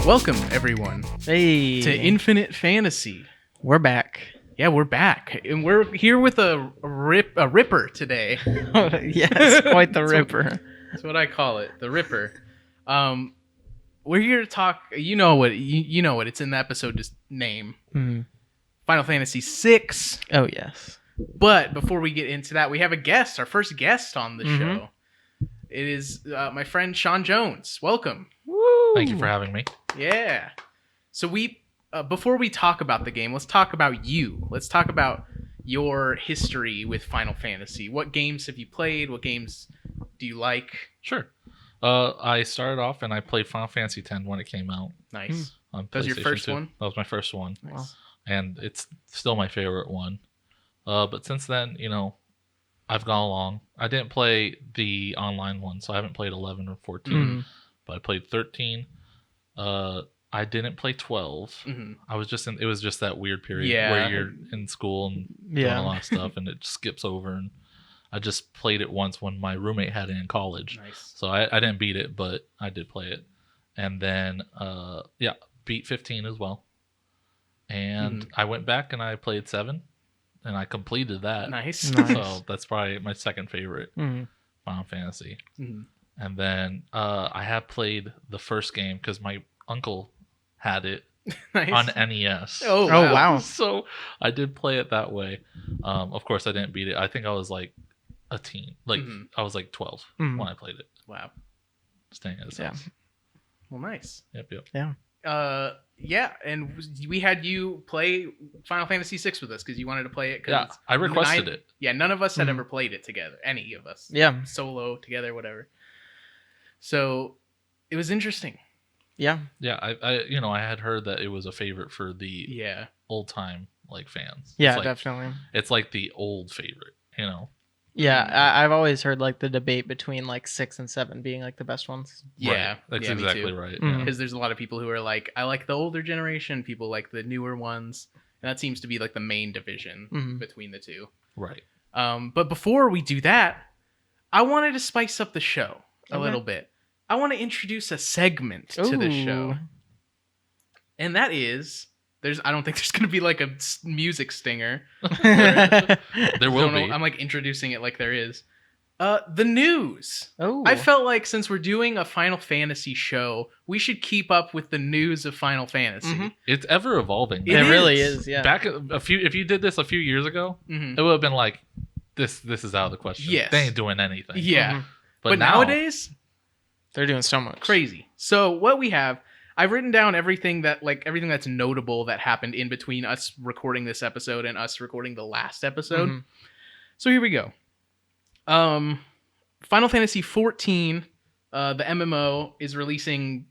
Welcome, everyone, Hey, to Infinite Fantasy. we're back. Yeah, we're back, and we're here with a ripper today. Yes, quite the ripper. That's what I call it, the Ripper. We're here to talk. You know what? You know what? It's in the episode just name. Mhm. Final Fantasy VI. Oh yes. But before we get into that, we have a guest, our first guest on the Mhm. show. It is my friend Sean Jones. Welcome. Woo! Thank you for having me. Yeah. So we before we talk about the game, let's talk about you. Let's talk about your history with Final Fantasy. What games have you played? What games do you like? Sure. I started off and I played Final Fantasy X when it came out. Nice. On That was your PlayStation first 2. one? That was my first one. Nice. And it's still my favorite one. But since then, I've gone along. I didn't play the online one, so I haven't played 11 or 14. Mhm. But I played 13. I didn't play 12. Mhm. It was just that weird period Yeah. where you're in school and doing Yeah. a lot of stuff and it skips over. And I just played it once when my roommate had it in college. Nice. So I didn't beat it, but I did play it. And then, beat 15 as well. And I went back and I played 7. And I completed that. Nice. Nice. So that's probably my second favorite Mhm. Final Fantasy. Mhm. And then I have played the first game because my uncle had it Nice. on NES. Oh, Oh wow. So I did play it that way. Of course, I didn't beat it. I think I was like a teen. Like Mhm. I was like 12 Mhm. when I played it. Wow. Staying at his Yeah. house. Well, nice. Yep. Yeah, and we had you play Final Fantasy VI with us because you wanted to play it. Yeah, I requested it. Yeah, none of us had Mhm. ever played it together. Any of us. Yeah. Solo, together, whatever. So it was interesting. Yeah. Yeah, I had heard that it was a favorite for the Yeah. old time like fans. Yeah. It's like, Definitely. It's like the old favorite, Yeah. I've always heard like the debate between like 6 and 7 being like the best ones. Yeah. Right. That's yeah, me exactly too. right. Mhm. Yeah. Because there's a lot of people who are like, I like the older generation, people like the newer ones. And that seems to be like the main division Mhm. between the two. Right. But before we do that, I wanted to spice up the show a Okay. little bit. I want to introduce a segment to the show. Ooh. And that is, I don't think there's going to be like a music stinger. There will Don't know, be. I'm like introducing it like there is. The news. Oh. I felt like since we're doing a Final Fantasy show, we should keep up with the news of Final Fantasy. Mhm. It's ever evolving. It It man. really is. is. Yeah. Back if you did this a few years ago, Mhm. it would have been like this is out of the question. Yes. They ain't doing anything. Yeah. Mhm. But now, nowadays, They're doing so much. crazy. So what we have, I've written down everything that's notable that happened in between us recording this episode and us recording the last episode. Mhm. So here we go. Final Fantasy 14, the MMO is releasing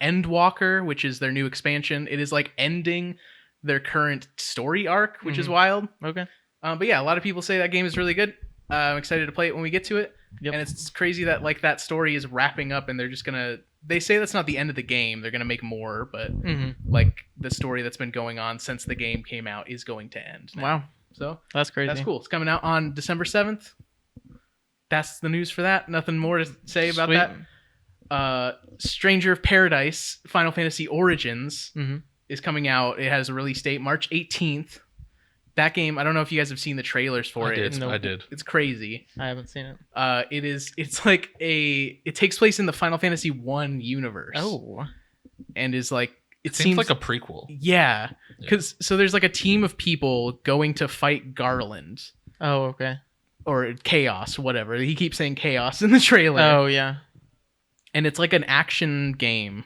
Endwalker, which is their new expansion. It is like ending their current story arc, which is Mhm. wild. Okay. But yeah, a lot of people say that game is really good. I'm excited to play it when we get to it. Yep. And it's crazy that like that story is wrapping up and they're just gonna. They say that's not the end of the game. They're gonna make more, but Mhm. like the story that's been going on since the game came out is going to end now. Wow. So That's crazy. that's cool. It's coming out on December 7th. That's the news for that. Nothing more to say about Sweet. that. Stranger of Paradise, Final Fantasy Origins Mhm. is coming out. It has a release date March 18th. That game, I don't know if you guys have seen the trailers for I it. did. It's, No. I did. it's crazy. I haven't seen it. It's like it takes place in the Final Fantasy 1 universe. Oh. And is like it Seems seems like a prequel. yeah, because so there's like a team of people going to fight Garland Oh. Okay. or Chaos, whatever. He keeps saying Chaos in the trailer. Oh yeah. And it's like an action game,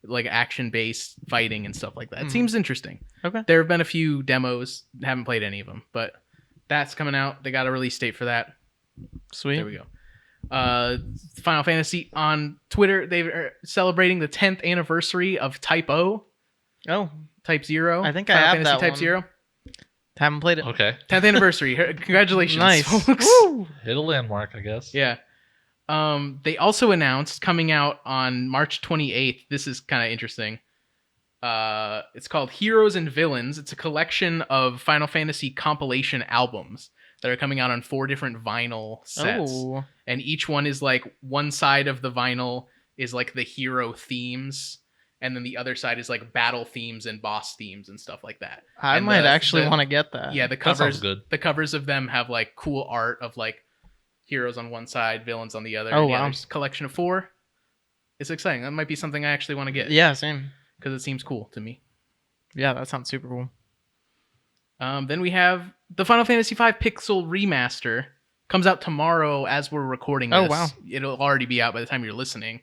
like action-based fighting and stuff like that. It Mhm. seems interesting. Okay. There have been a few demos, haven't played any of them, but that's coming out. They got a release date for that. Sweet. There we go. Final Fantasy on Twitter, they're celebrating the 10th anniversary of Type O, Oh. Type 0. I think I Final have Fantasy that Type one. 0. Haven't played it. Okay. 10th anniversary. Congratulations, Nice. folks. Woo. Hit a landmark, I guess. Yeah. They also announced coming out on March 28th. This is kind of interesting. It's called Heroes and Villains. It's a collection of Final Fantasy compilation albums that are coming out on 4 different vinyl sets. Oh. And each one is like one side of the vinyl is like the hero themes, and then the other side is like battle themes and boss themes and stuff like that. I And might actually want to get that. Yeah, the That sounds covers. good. The covers of them have like cool art of like heroes on one side, villains on the other. Oh, and yeah, wow. there's a collection of 4. It's exciting. That might be something I actually want to get. Yeah, same. Because it seems cool to me. Yeah, that sounds super cool. Then we have the Final Fantasy V Pixel Remaster. Comes out tomorrow as we're recording this. Oh, wow. It'll already be out by the time you're listening.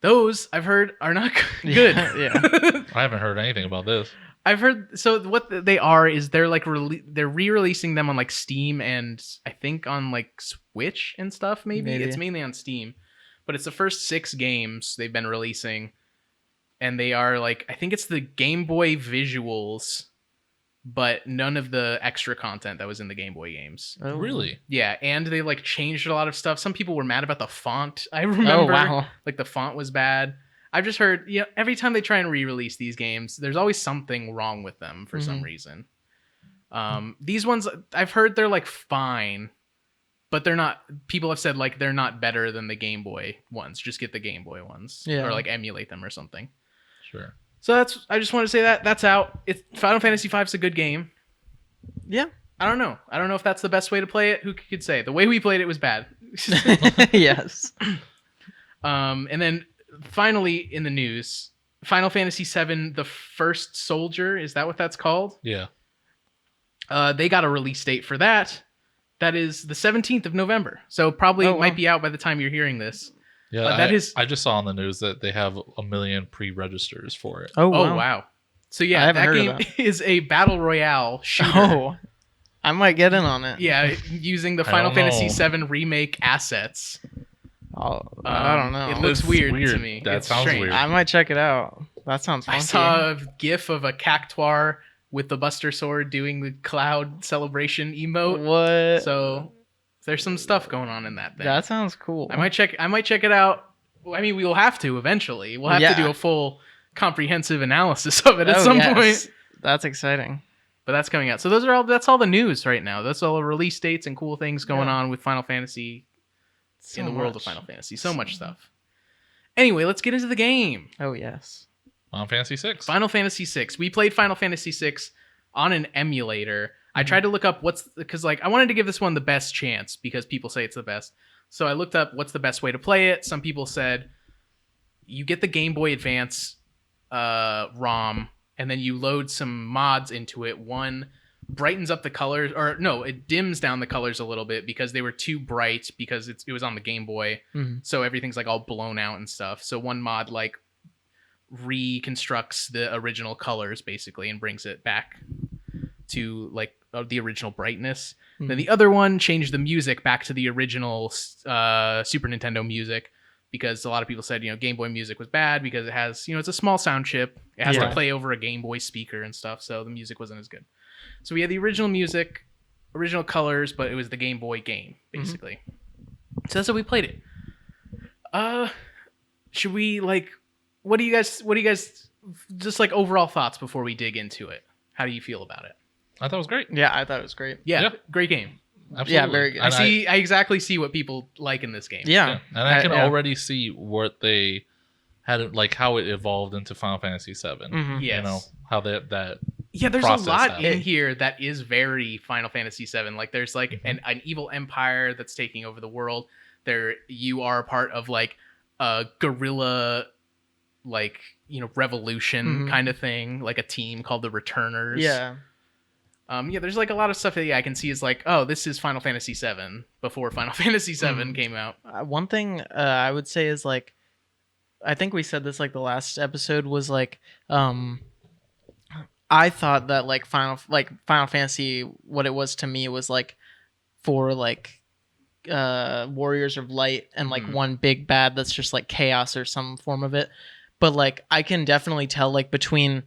Those, I've heard, are not good. Yeah. I haven't heard anything about this. I've heard, so what they are is they're like, they're re-releasing them on like Steam and I think on like Switch and stuff, maybe. It's mainly on Steam. But it's the first 6 games they've been releasing. And they are like, I think it's the Game Boy visuals, but none of the extra content that was in the Game Boy games. Oh, Really? Yeah, and they like changed a lot of stuff. Some people were mad about the font. I remember, wow. like the font was bad. I've just heard, every time they try and re-release these games, there's always something wrong with them for some reason. These ones, I've heard they're like fine, but they're not. People have said like they're not better than the Game Boy ones. Just get the Game Boy ones, or like emulate them or something. Sure. So I just want to say that's out. Final Fantasy V is a good game. Yeah. I don't know if that's the best way to play it. Who could say? The way we played it was bad. Yes. And then finally in the news, Final Fantasy VII: The First Soldier, is that what that's called? Yeah. They got a release date for that. That is the 17th of November. So probably might be out by the time you're hearing this. Yeah, I just saw on the news that they have 1 million pre-registers for it. Oh, Oh, wow. wow. So I yeah, haven't that heard of game that. is a battle royale shooter. Oh, I might get in on it. Yeah, using the I Final don't Fantasy know. VII remake assets. I don't know. It looks It's weird to weird. me. That It's sounds strange. weird. I might check it out. That sounds funky. I saw a gif of a cactuar with the Buster Sword doing the cloud celebration emote. What? So there's some stuff going on in that thing. That sounds cool. I might check it out. Well, I mean, we will have to eventually. We'll have to do a full comprehensive analysis of it at some point. That's exciting. But that's coming out. So that's all the news right now. That's all the release dates and cool things going on with Final Fantasy in the world of Final Fantasy. So much stuff. Anyway, let's get into the game. Oh, yes. Final Fantasy 6. Final Fantasy VI. We played Final Fantasy VI on an emulator. I tried to look up because I wanted to give this one the best chance because people say it's the best. So I looked up what's the best way to play it. Some people said you get the Game Boy Advance ROM and then you load some mods into it. One brightens up the colors, or no, it dims down the colors a little bit because they were too bright because it was on the Game Boy. So everything's like all blown out and stuff. So one mod like reconstructs the original colors basically and brings it back to like the original brightness. Then the other one changed the music back to the original Super Nintendo music because a lot of people said, Game Boy music was bad because it has, it's a small sound chip. It has to play over a Game Boy speaker and stuff. So the music wasn't as good. So we had the original music, original colors, but it was the Game Boy game basically. So that's how we played it. Should we what do you guys just like overall thoughts before we dig into it? How do you feel about it? I thought it was great. Yeah, I thought it was great. Yeah, Yep. great game. Absolutely. Yeah, very good. I exactly see what people like in this game. Yeah. And I can yeah. already see what they had, like how it evolved into Final Fantasy 7. Mhm. Yes. You know, how that There's process a lot that. in here that is very Final Fantasy 7. Like there's like an evil empire that's taking over the world. You are a part of like a guerrilla revolution kind of thing, like a team called the Returners. Yeah. There's like a lot of stuff that I can see is like, oh, this is Final Fantasy 7 before Final Fantasy 7 came out. One thing I would say is like, I think we said this like the last episode was like, I thought that like Final Fantasy, what it was to me was like for like Warriors of Light and like one big bad that's just like chaos or some form of it. But like I can definitely tell like between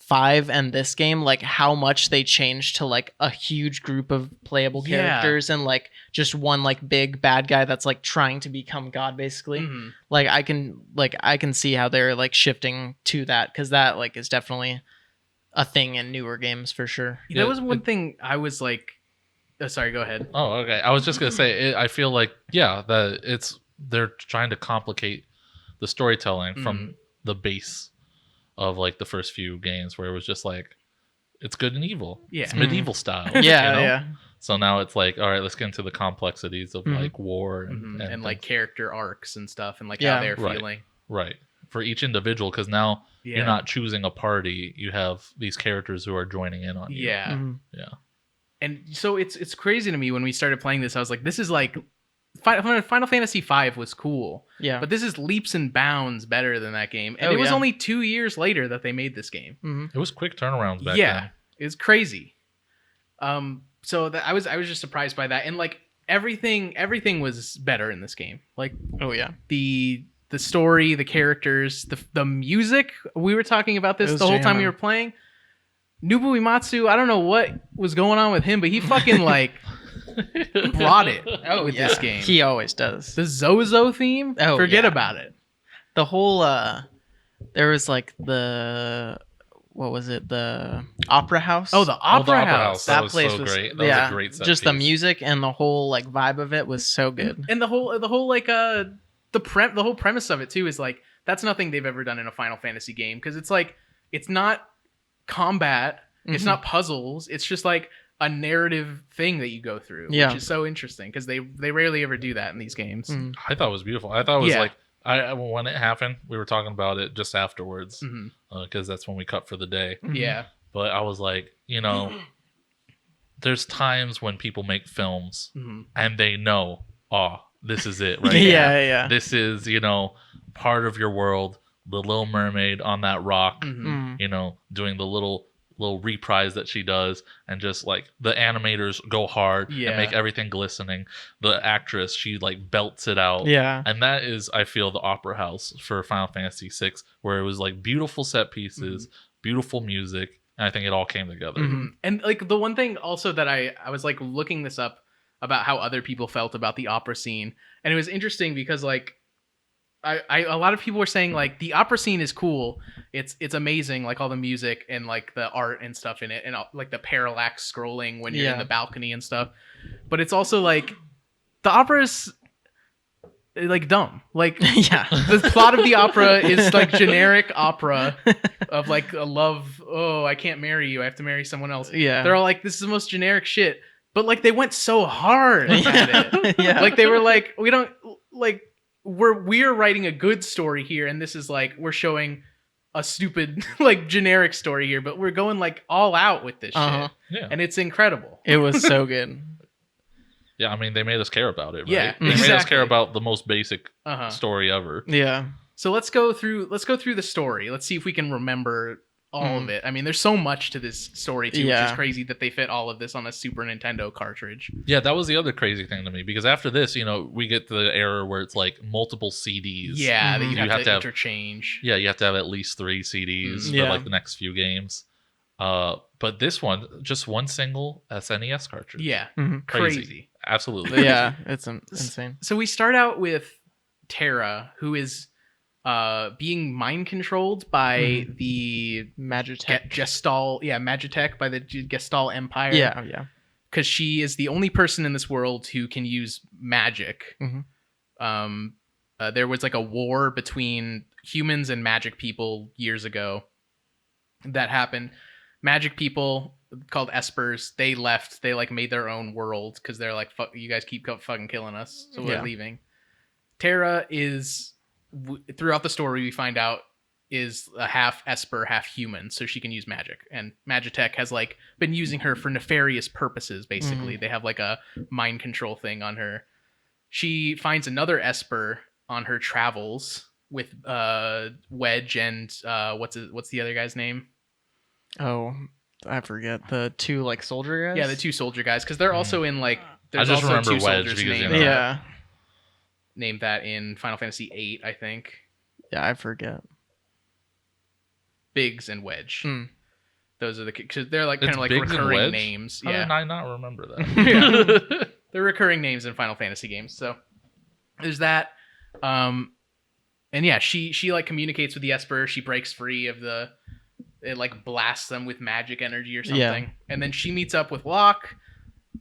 5 and this game like how much they changed to like a huge group of playable characters and like just one like big bad guy that's like trying to become God basically. Like I can see how they're like shifting to that because that like is definitely a thing in newer games for sure. That was one thing I was like, sorry, go ahead. Oh, okay. I was just gonna say, I feel like that they're trying to complicate the storytelling Mm. from the base of like the first few games, where it was just like it's good and evil. Yeah. It's medieval style. Yeah, you know? yeah. So now it's like, all right, let's get into the complexities of Mhm. like war And like things. character arcs and stuff, and like Yeah. how they're Right. feeling. Right. For each individual, because now Yeah. you're not choosing a party. You have these characters who are joining in on you. Yeah. Mhm. Yeah. And so it's crazy to me when we started playing this. I was like, this is like Final Fantasy V was cool, Yeah. but this is leaps and bounds better than that game. And Oh, it was yeah. only 2 years later that they made this game. Mhm. It was quick turnarounds back Yeah. then. It was crazy. So that I was just surprised by that, and like everything was better in this game. Like Oh yeah. the story, the characters, the music. We were talking about this It was the whole time we jamming. were playing. Nobuo Uematsu, I don't know what was going on with him, but he fucking like brought it with this game. He always does. The Zozo theme, Oh, forget yeah. about it. The whole there was like the what was it? The opera house. Oh, the Opera House. That That was place so was great. That was a great set just the piece. music and the whole like vibe of it was so good. And the whole like the whole premise of it too is like that's nothing they've ever done in a Final Fantasy game, because it's like it's not combat, it's Mhm. not puzzles, it's just like a narrative thing that you go through, Yeah. which is so interesting because they rarely ever do that in these games. Mhm. I thought it was beautiful. I thought it was Yeah. like when it happened, we were talking about it just afterwards Mhm. because that's when we cut for the day. Mhm. Yeah, But I was like, there's times when people make films Mhm. and they know, oh, this is it, right? Yeah, yeah. This is, part of your world. The Little Mermaid on that rock, Mhm. Mm. doing the little reprise that she does, and just like the animators go hard Yeah. and make everything glistening. The actress, she like belts it out. Yeah. And that is, I feel, the opera house for Final Fantasy VI, where it was like beautiful set pieces, beautiful music, and I think it all came together. Mhm. And like the one thing also that I was like looking this up about how other people felt about the opera scene, and it was interesting because like a lot of people were saying like the opera scene is cool, it's amazing, like all the music and like the art and stuff in it, and like the parallax scrolling when you're in Yeah. the balcony and stuff, but it's also like the opera is like dumb, like Yeah. the plot of the opera is like generic opera of like a love, oh, I can't marry you, I have to marry someone else. Yeah. They're all like, this is the most generic shit, but like they went so hard at it. Yeah. Like they were like, we don't like we're writing a good story here, and this is like we're showing a stupid like generic story here, but we're going like all out with this Uh-huh. shit, Yeah. and it's incredible. It was so good. Yeah, I mean, they made us care about it, right? Yeah, They made us exactly. care about the most basic Uh-huh. story ever. Yeah. So let's go through the story. Let's see if we can remember all of it. I mean, there's so much to this story too, which Yeah. is crazy that they fit all of this on a Super Nintendo cartridge. Yeah, that was the other crazy thing to me, because after this, we get to the era where it's like multiple CDs. Yeah, that Mhm. you You have to interchange. Yeah, you have to have at least 3 CDs for Yeah. like the next few games. But this one, just one single SNES cartridge. Yeah, Mhm. crazy. Absolutely. Yeah. It's insane. So we start out with Terra, who is being mind controlled by the Magitech. Magitech, by the Gestal Empire. Yeah. Yeah. because she is the only person in this world who can use magic. Mhm. There was like a war between humans and magic people years ago that happened. Magic people called Espers, they left. They like made their own world because they're like, fuck, you guys keep fucking killing us, so we're Yeah. leaving. Terra is, throughout the story, we find out is a half Esper, half human, so she can use magic. And Magitech has like been using her for nefarious purposes. Basically, they have like a mind control thing on her. She finds another Esper on her travels with Wedge and what's the other guy's name? Oh, I forget the two like soldier guys. Yeah, the two soldier guys, because they're also in like. There's just also remember two Wedge soldiers because, named, Yeah. named that in Final Fantasy VIII, I think. Yeah, I forget. Biggs and Wedge. Mm. Those are the because they're like kind It's of like Biggs and recurring Wedge? names. How Yeah, did I not remember that? Yeah. They're recurring names in Final Fantasy games. So there's that. And yeah, she like communicates with the Esper. She breaks free of it like blasts them with magic energy or something. Yeah. And then she meets up with Locke,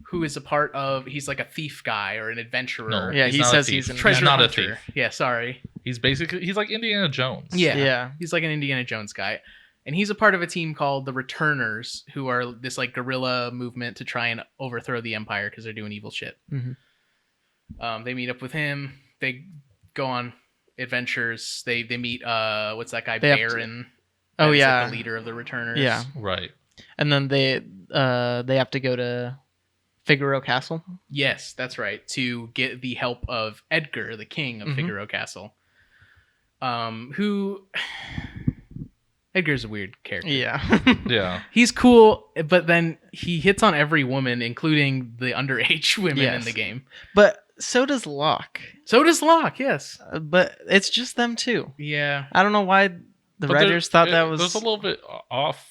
who is a part of. He's like a thief guy or an adventurer. No, Yeah, he's he not a says thief. he's an treasure not a hunter. thief. Yeah, sorry. He's like Indiana Jones. Yeah. Yeah. He's like an Indiana Jones guy. And he's a part of a team called the Returners, who are this like guerrilla movement to try and overthrow the Empire because they're doing evil shit. Mhm. They meet up with him. They go on adventures. They meet what's that guy They have to- Baron? Oh, that is, yeah. like, the leader of the Returners. Yeah. Right. And then they have to go to Figaro Castle. Yes, that's right. To get the help of Edgar, the king of Mhm. Figaro Castle. Who Edgar's a weird character. Yeah. Yeah. He's cool, but then he hits on every woman, including the underage women in Yes. the game. But so does Locke. So does Locke, yes. But it's just them two. Yeah. I don't know why the But writers thought that was. There's a little bit off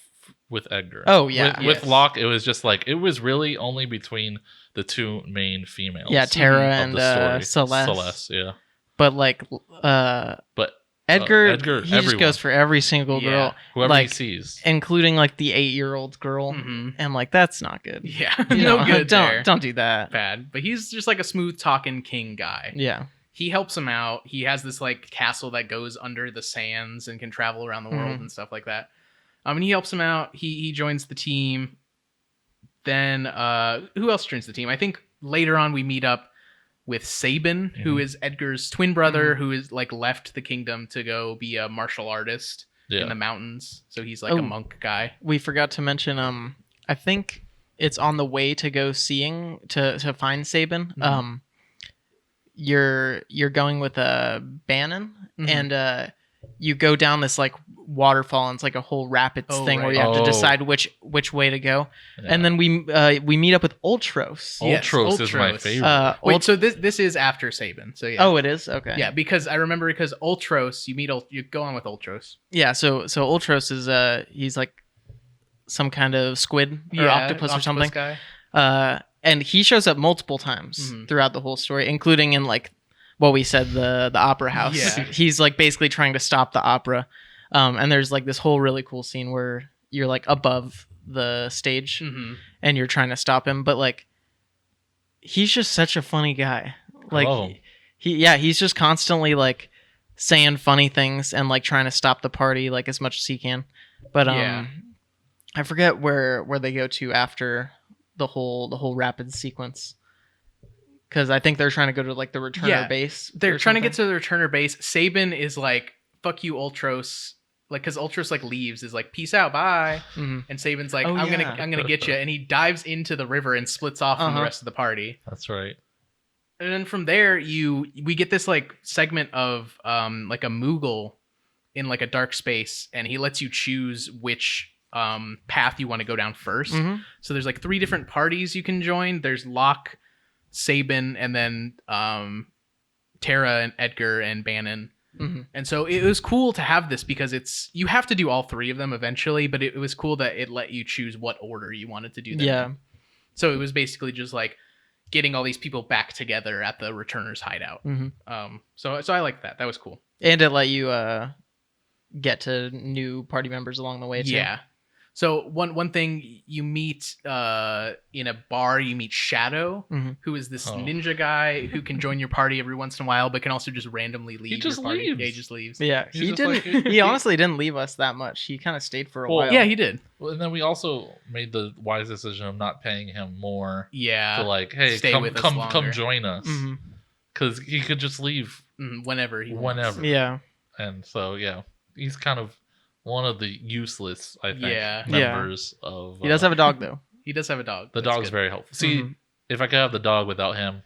with Edgar. Oh, yeah. With Yes. Locke, it was just like it was really only between the two main females. Yeah, Tara of and the story. Celeste. Yeah. But like But Edgar, Edgar, he just everyone. goes for every single Yeah. girl, whoever like, he sees. including like the 8-year-old girl. Mhm. And like that's not good. Yeah. You no know, good there. Don't do that. Bad. But he's just like a smooth talking king guy. Yeah. He helps him out. He has this like castle that goes under the sands and can travel around the world Mhm. and stuff like that. And he helps him out. He joins the team. Then who else joins the team? I think later on we meet up with Sabin, who is Edgar's twin brother, who is like left the kingdom to go be a martial artist Yeah. in the mountains. So he's like Oh. a monk guy. We forgot to mention I think it's on the way to go seeing to find Sabin. Mhm. You're going with Bannon Mhm. and you go down this like waterfall and it's like a whole rapids Oh, thing where right. you have to Oh. decide which way to go. Yeah. And then we meet up with Ultros. Yes, Ultros is my Ultros. favorite. Wait, so this is after Sabin. So yeah. Oh, it is? Okay. Yeah, because I remember because Ultros, you go on with Ultros. Yeah, so Ultros is he's like some kind of squid or octopus or something. Guy. And he shows up multiple times Mhm. throughout the whole story, including in like what we said, the opera house. Yeah. He's like basically trying to stop the opera. And there's like this whole really cool scene where you're like above the stage Mm-hmm. and you're trying to stop him, but like he's just such a funny guy. Like love him. he's just constantly like saying funny things and like trying to stop the party like as much as he can. But Yeah. I forget where they go to after the whole rapid sequence. Cuz I think they're trying to go to like the returner Yeah, base. They're or trying to get something. to the returner base. Sabin is like, "Fuck you, Ultros." Like, because Ultros like leaves, is like, "Peace out, bye." Mhm. And Sabin's like, Oh, I'm yeah. gonna get you," and he dives into the river and splits off from the Uh-huh. rest of the party. That's right. And then from there, we get this like segment of like a Moogle in like a dark space, and he lets you choose which path you want to go down 1st. Mhm. So there's like 3 different parties you can join. There's Locke, Sabin, and then Tara and Edgar and Bannon. Mhm. And so it was cool to have this because you have to do all 3 of them eventually, but it was cool that it let you choose what order you wanted to do them. Yeah. in. So it was basically just like getting all these people back together at the returners hideout. Mhm. So I like that. That was cool. And it let you get to new party members along the way too. Yeah. So one thing you meet in a bar, you meet Shadow, Mhm. who is this Oh. ninja guy who can join your party every once in a while, but can also just randomly leave. just your party. leaves. Yeah, he just leaves. Yeah, He's he just didn't. like- he honestly didn't leave us that much. He kind of stayed for a Well, while. Yeah, he did. Well, and then we also made the wise decision of not paying him more Yeah. to like, hey, stay come with us come longer. join us, Mhm. because he could just leave Whenever he wants. whenever. Yeah. And so yeah, he's kind of one of the useless, I think, Yeah. members of. He does have a dog though. He does have a dog. the That's dog's good. very helpful. See, Mhm. if I could have the dog without him,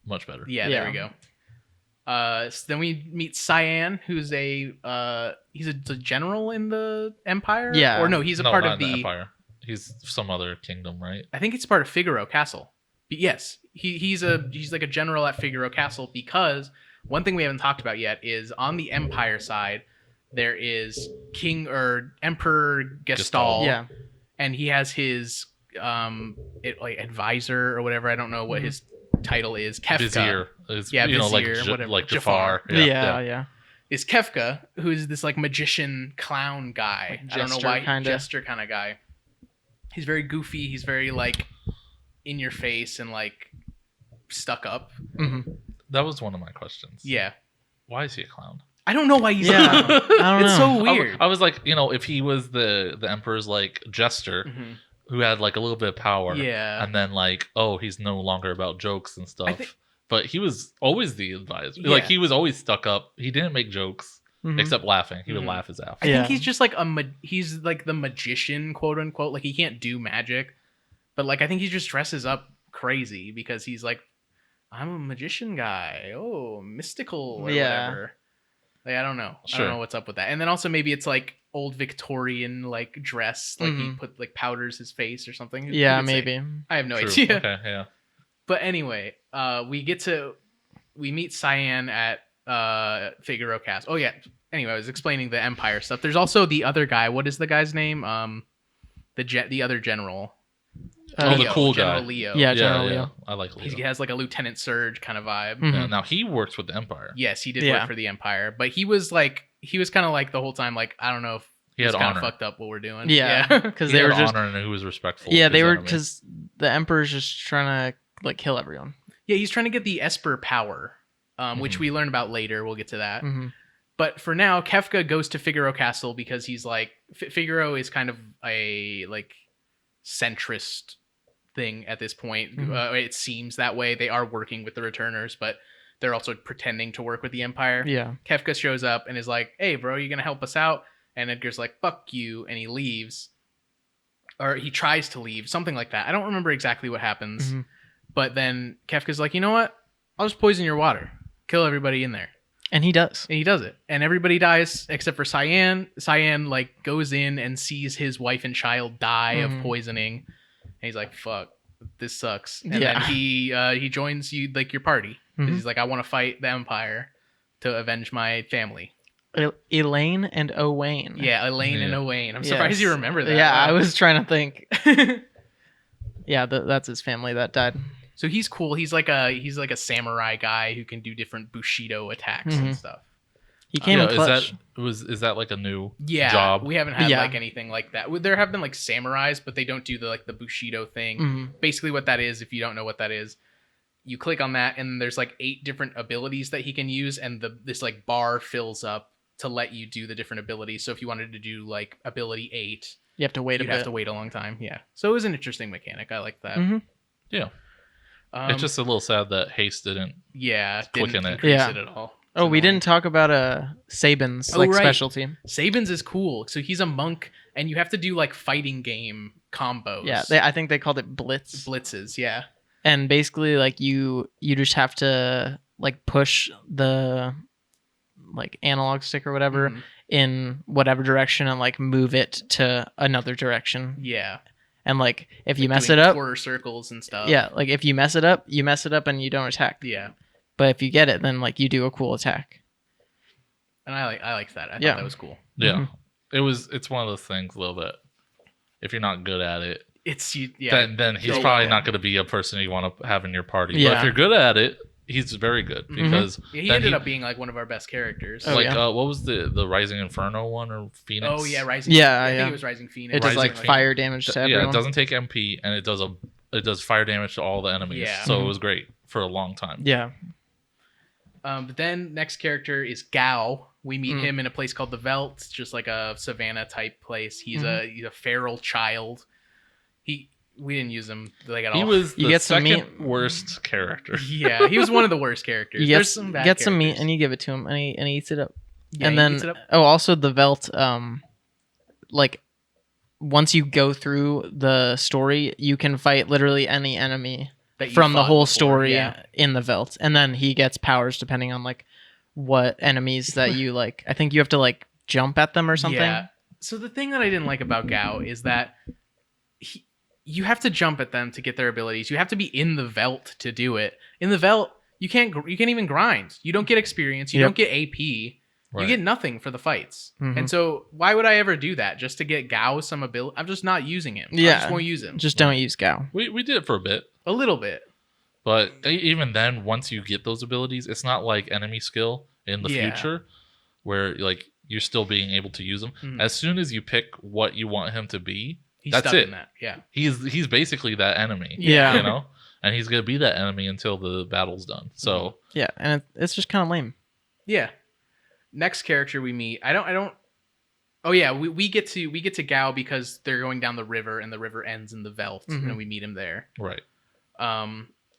much better. Yeah, there we Yeah. go. So then we meet Cyan, who's he's a general in the Empire. Yeah. Or no, he's a No, part not of in the. Empire. He's some other kingdom, right? I think it's part of Figaro Castle. But yes, he's like a general at Figaro Castle because one thing we haven't talked about yet is on the Empire side there is King or Emperor Gestal. Yeah. And he has his like advisor or whatever. I don't know what his title is. Kefka. Vizier. Is, Yeah, you know, like Vizier, whatever. like Jafar. Jafar. Yeah. Is Kefka, who is this like magician clown guy. Like I don't know jester why. kinda. Jester kind of guy. He's very goofy. He's very like in your face and like stuck up. Mm-hmm. That was one of my questions. Yeah. Why is he a clown? I don't know why he's Yeah. a clown. I don't It's know. so weird. I was like, if he was the emperor's like jester Mhm. who had like a little bit of power, Yeah. and then like, oh, he's no longer about jokes and stuff. think- But he was always the advisor. Yeah. Like he was always stuck up. He didn't make jokes Mhm. except laughing. He would Mhm. laugh his ass off. I Yeah. think he's just like he's like the magician, quote unquote. Like he can't do magic, but like I think he just dresses up crazy because he's like, I'm a magician guy. Oh, mystical or Yeah. whatever. Like I don't know. I Sure. don't know what's up with that. And then also maybe it's like old Victorian like dress, like he Mhm. put like powders his face or something. Who Yeah, could say? maybe. I have no True. idea. Okay, yeah. But anyway, we meet Cyan at Figaro Cast. Oh yeah. Anyway, I was explaining the Empire stuff. There's also the other guy. What is the guy's name? The other general. Oh, the Leo, cool General guy. Leo. Yeah, Yeah, General yeah. Leo. I like Leo. He has like a Lieutenant Surge kind of vibe. Mhm. Yeah, now he works with the Empire. Yes, he did Yeah. work for the Empire, but he was kind of like the whole time like I don't know if He had it's kind of honor. fucked up what we're doing. Yeah, because He they had were just honor and he was respectful. yeah of they his were enemy. because the emperor's just trying to like kill everyone. Yeah, he's trying to get the Esper power, which we learn about later. We'll get to that. Mm-hmm. But for now, Kefka goes to Figaro Castle because he's like Figaro is kind of a like centrist thing at this point. Mhm. It seems that way. They are working with the Returners, but they're also pretending to work with the Empire. Yeah. Kefka shows up and is like, "Hey, bro, you gonna help us out?" And Edgar's like, "Fuck you," and he leaves, or he tries to leave, something like that. I don't remember exactly what happens, Mhm. but then Kefka's like, "You know what? I'll just poison your water, kill everybody in there." And he does. And he does it. And everybody dies except for Cyan. Cyan like goes in and sees his wife and child die of Mhm. poisoning. And he's like, fuck, this sucks. And Yeah. then he joins you like your party. 'Cause Mhm. he's like, I want to fight the Empire to avenge my family. Elaine and Owain. Yeah, Elaine and Yeah. Owain. I'm surprised Yes. you remember that. Yeah, I Wow. was trying to think. Yeah, that's his family that died. So he's cool. He's like a samurai guy who can do different Bushido attacks and Mhm. stuff. He came Yeah, in clutch. is that like a new Yeah, job? we haven't had Yeah. like anything like that. There have been like samurais, but they don't do the Bushido thing. Mhm. Basically, what that is, if you don't know what that is, you click on that, and there's like 8 different abilities that he can use, and this like bar fills up to let you do the different abilities. So if you wanted to do like ability 8, You have to wait a you'd bit. have to wait a long time. Yeah, so it was an interesting mechanic. I like that. Mhm. Yeah. Um, It's just a little sad that Haste didn't. yeah, clicking didn't it. increase Yeah. it at all. Oh, we It's annoying. didn't talk about Sabin's Oh, like right. specialty. Sabin's is cool. So he's a monk, and you have to do like fighting game combos. Yeah, I think they called it Blitz. blitzes. Yeah. And basically like you just have to like push the like analog stick or whatever Mhm. in whatever direction and like move it to another direction. Yeah. And like if you Like mess doing it up, quarter circles and stuff. yeah, like if you mess it up and you don't attack. Yeah. But if you get it, then like you do a cool attack. And I like that. I Yeah. thought that was cool. Yeah. It's one of those things a little bit. If you're not good at it, Yeah. then he's Yeah. probably not going to be a person you want to have in your party. But Yeah. if you're good at it, he's very good Mhm. because Yeah, he then ended up being like one of our best characters. Oh, like yeah. what was the Rising Inferno one or Phoenix? Oh yeah, Rising. Yeah, I think yeah. it was Rising Phoenix. It does Rising like Phoenix. fire damage to Yeah, everyone. it doesn't take MP and it does fire damage to all the enemies. Yeah. So Mhm. it was great for a long time. Yeah. But then next character is Gao. We meet Mm. him in a place called the Veldt, it's just like a savannah type place. He's Mm-hmm. a feral child. We didn't use him like at all. He was You the get some second meat. worst character. Yeah, he was one of the worst characters. You There's some bad get some meat characters. and you give it to him and he eats it up. Yeah, and he then eats it up. also the Velt like once you go through the story, you can fight literally any enemy That you from the fought whole before, story Yeah. in the Velt. And then he gets powers depending on like what enemies that you like. I think you have to like jump at them or something. Yeah. So the thing that I didn't like about Gao is that you have to jump at them to get their abilities. You have to be in the Velt to do it. In the Velt, you can't even grind. You don't get experience. You Yep. don't get AP. Right. You get nothing for the fights. Mhm. And so why would I ever do that just to get Gao some ability? I'm just not using him. I Yeah. just won't use him. Just don't use Gao. We did it for a bit. A little bit. But even then, once you get those abilities, it's not like enemy skill in the Yeah. future where like you're still being able to use them. Mhm. As soon as you pick what you want him to be, He's That's stuck it. in that. Yeah. He's basically that enemy. Yeah. You know, and he's gonna be that enemy until the battle's done. So Yeah, and it's just kind of lame. Yeah. Next character we meet. I don't. Oh yeah, we get to Gao because they're going down the river and the river ends in the Veldt and we meet him there. right.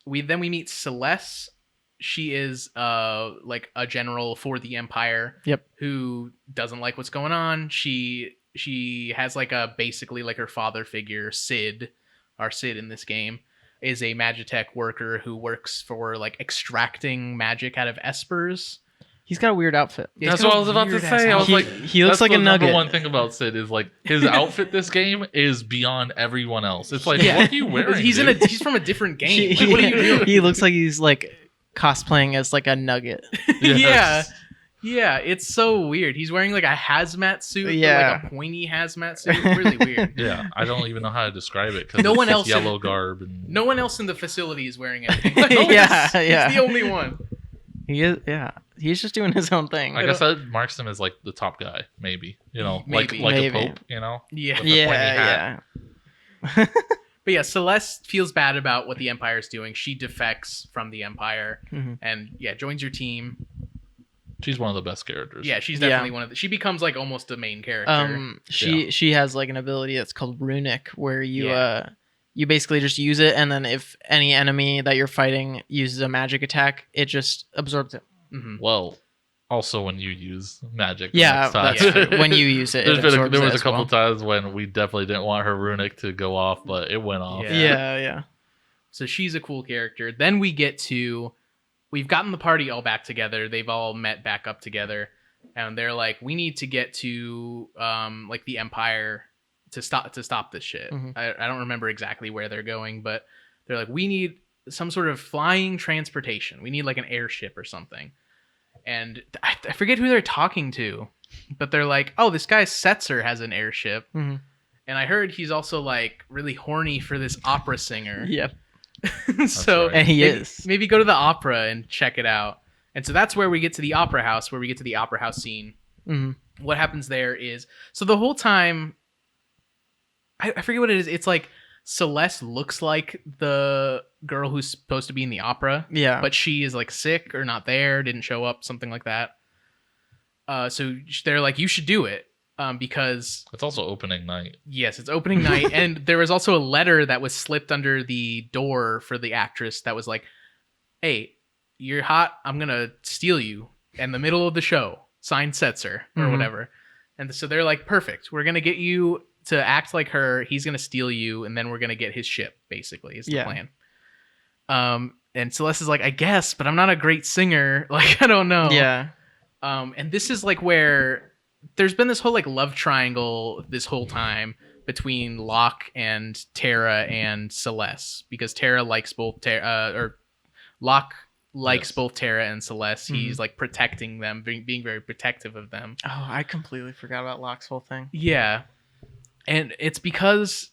We meet Celeste. She is like a general for the Empire. Yep. Who doesn't like what's going on. She has like a basically like her father figure, Sid, our Sid in this game, is a Magitech worker who works for like extracting magic out of espers. He's got a weird outfit. Yeah, That's what I was about to say. I was He- like, he looks that's like the a nugget. Number one thing about Sid is like his outfit. This game is beyond everyone else. It's like, Yeah. what are you wearing? He's dude? he's from a different game. Like, what are you doing? He looks like he's like cosplaying as like a nugget. Yeah. Yeah, it's so weird. He's wearing like a hazmat suit, but, Yeah. like a pointy hazmat suit. It's really weird. Yeah, I don't even know how to describe it because No one else yellow garb and No one else in the facility is wearing anything. Like, no, Yeah, he's yeah. the only one. He is, yeah. He's just doing his own thing. I guess that marks him as like the top guy, maybe. You know, Maybe. like Maybe. a pope. You know, Yeah. with the pointy Yeah, hat. But yeah, Celeste feels bad about what the Empire's doing. She defects from the Empire Mhm. and joins your team. She's one of the best characters. Yeah, she's Yeah. definitely one of the. She becomes like almost a main character. She has like an ability that's called runic, where you basically just use it, and then if any enemy that you're fighting uses a magic attack, it just absorbs it. Mhm. Well, also when you use magic. the Yeah, next time. that's true. When you use it, There was absorbs it a as couple well. times when we definitely didn't want her runic to go off, but it went off. Yeah. Yeah. So she's a cool character. Then we've gotten the party all back together. They've all met back up together, and they're like, we need to get to like the Empire to stop this shit. Mhm. I don't remember exactly where they're going, but they're like, we need some sort of flying transportation. We need like an airship or something. And I forget who they're talking to, but they're like, oh, this guy Setzer has an airship. Mhm. And I heard he's also like really horny for this opera singer. Yep. So right. And he maybe, is. maybe go to the opera and check it out. And so that's where we get to the opera house, where we get to the opera house scene. Mhm. What happens there is, so the whole time, I forget what it is. It's like Celeste looks like the girl who's supposed to be in the opera, Yeah. but she is like sick or not there, didn't show up, something like that. So they're like, you should do it. Because It's also opening night. yes, it's opening night, and there was also a letter that was slipped under the door for the actress that was like, "Hey, you're hot. I'm gonna steal you in the middle of the show." Signed Setzer or Mhm. whatever. And so they're like, "Perfect. We're gonna get you to act like her. He's gonna steal you, and then we're gonna get his ship." Basically, is the Yeah. plan. And Celeste is like, "I guess, but I'm not a great singer. Like, I don't know." Yeah. And this is like where there's been this whole like love triangle this whole time between Locke and Terra and Celeste, because Terra likes both or Locke likes Yes. both Terra and Celeste. Mhm. He's like protecting them, being very protective of them. Oh, I completely forgot about Locke's whole thing. Yeah, and it's because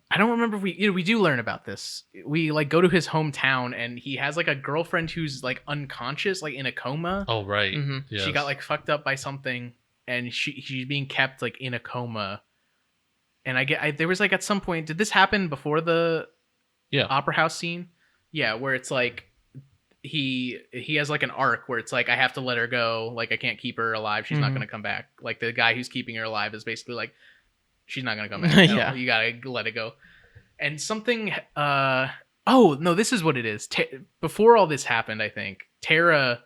I don't remember if we do learn about this. We like go to his hometown and he has like a girlfriend who's like unconscious, like in a coma. Oh right. Mhm. Yes. She got like fucked up by something, and she's being kept like in a coma. And there was like at some point, did this happen before the opera house scene? Yeah, where it's like he has like an arc where it's like, I have to let her go, like I can't keep her alive, she's not Mhm. gonna come back. Like the guy who's keeping her alive is basically like, she's not gonna come back. No, Yeah. you gotta let it go. And something oh no, this is what it is. Before all this happened, I think Terra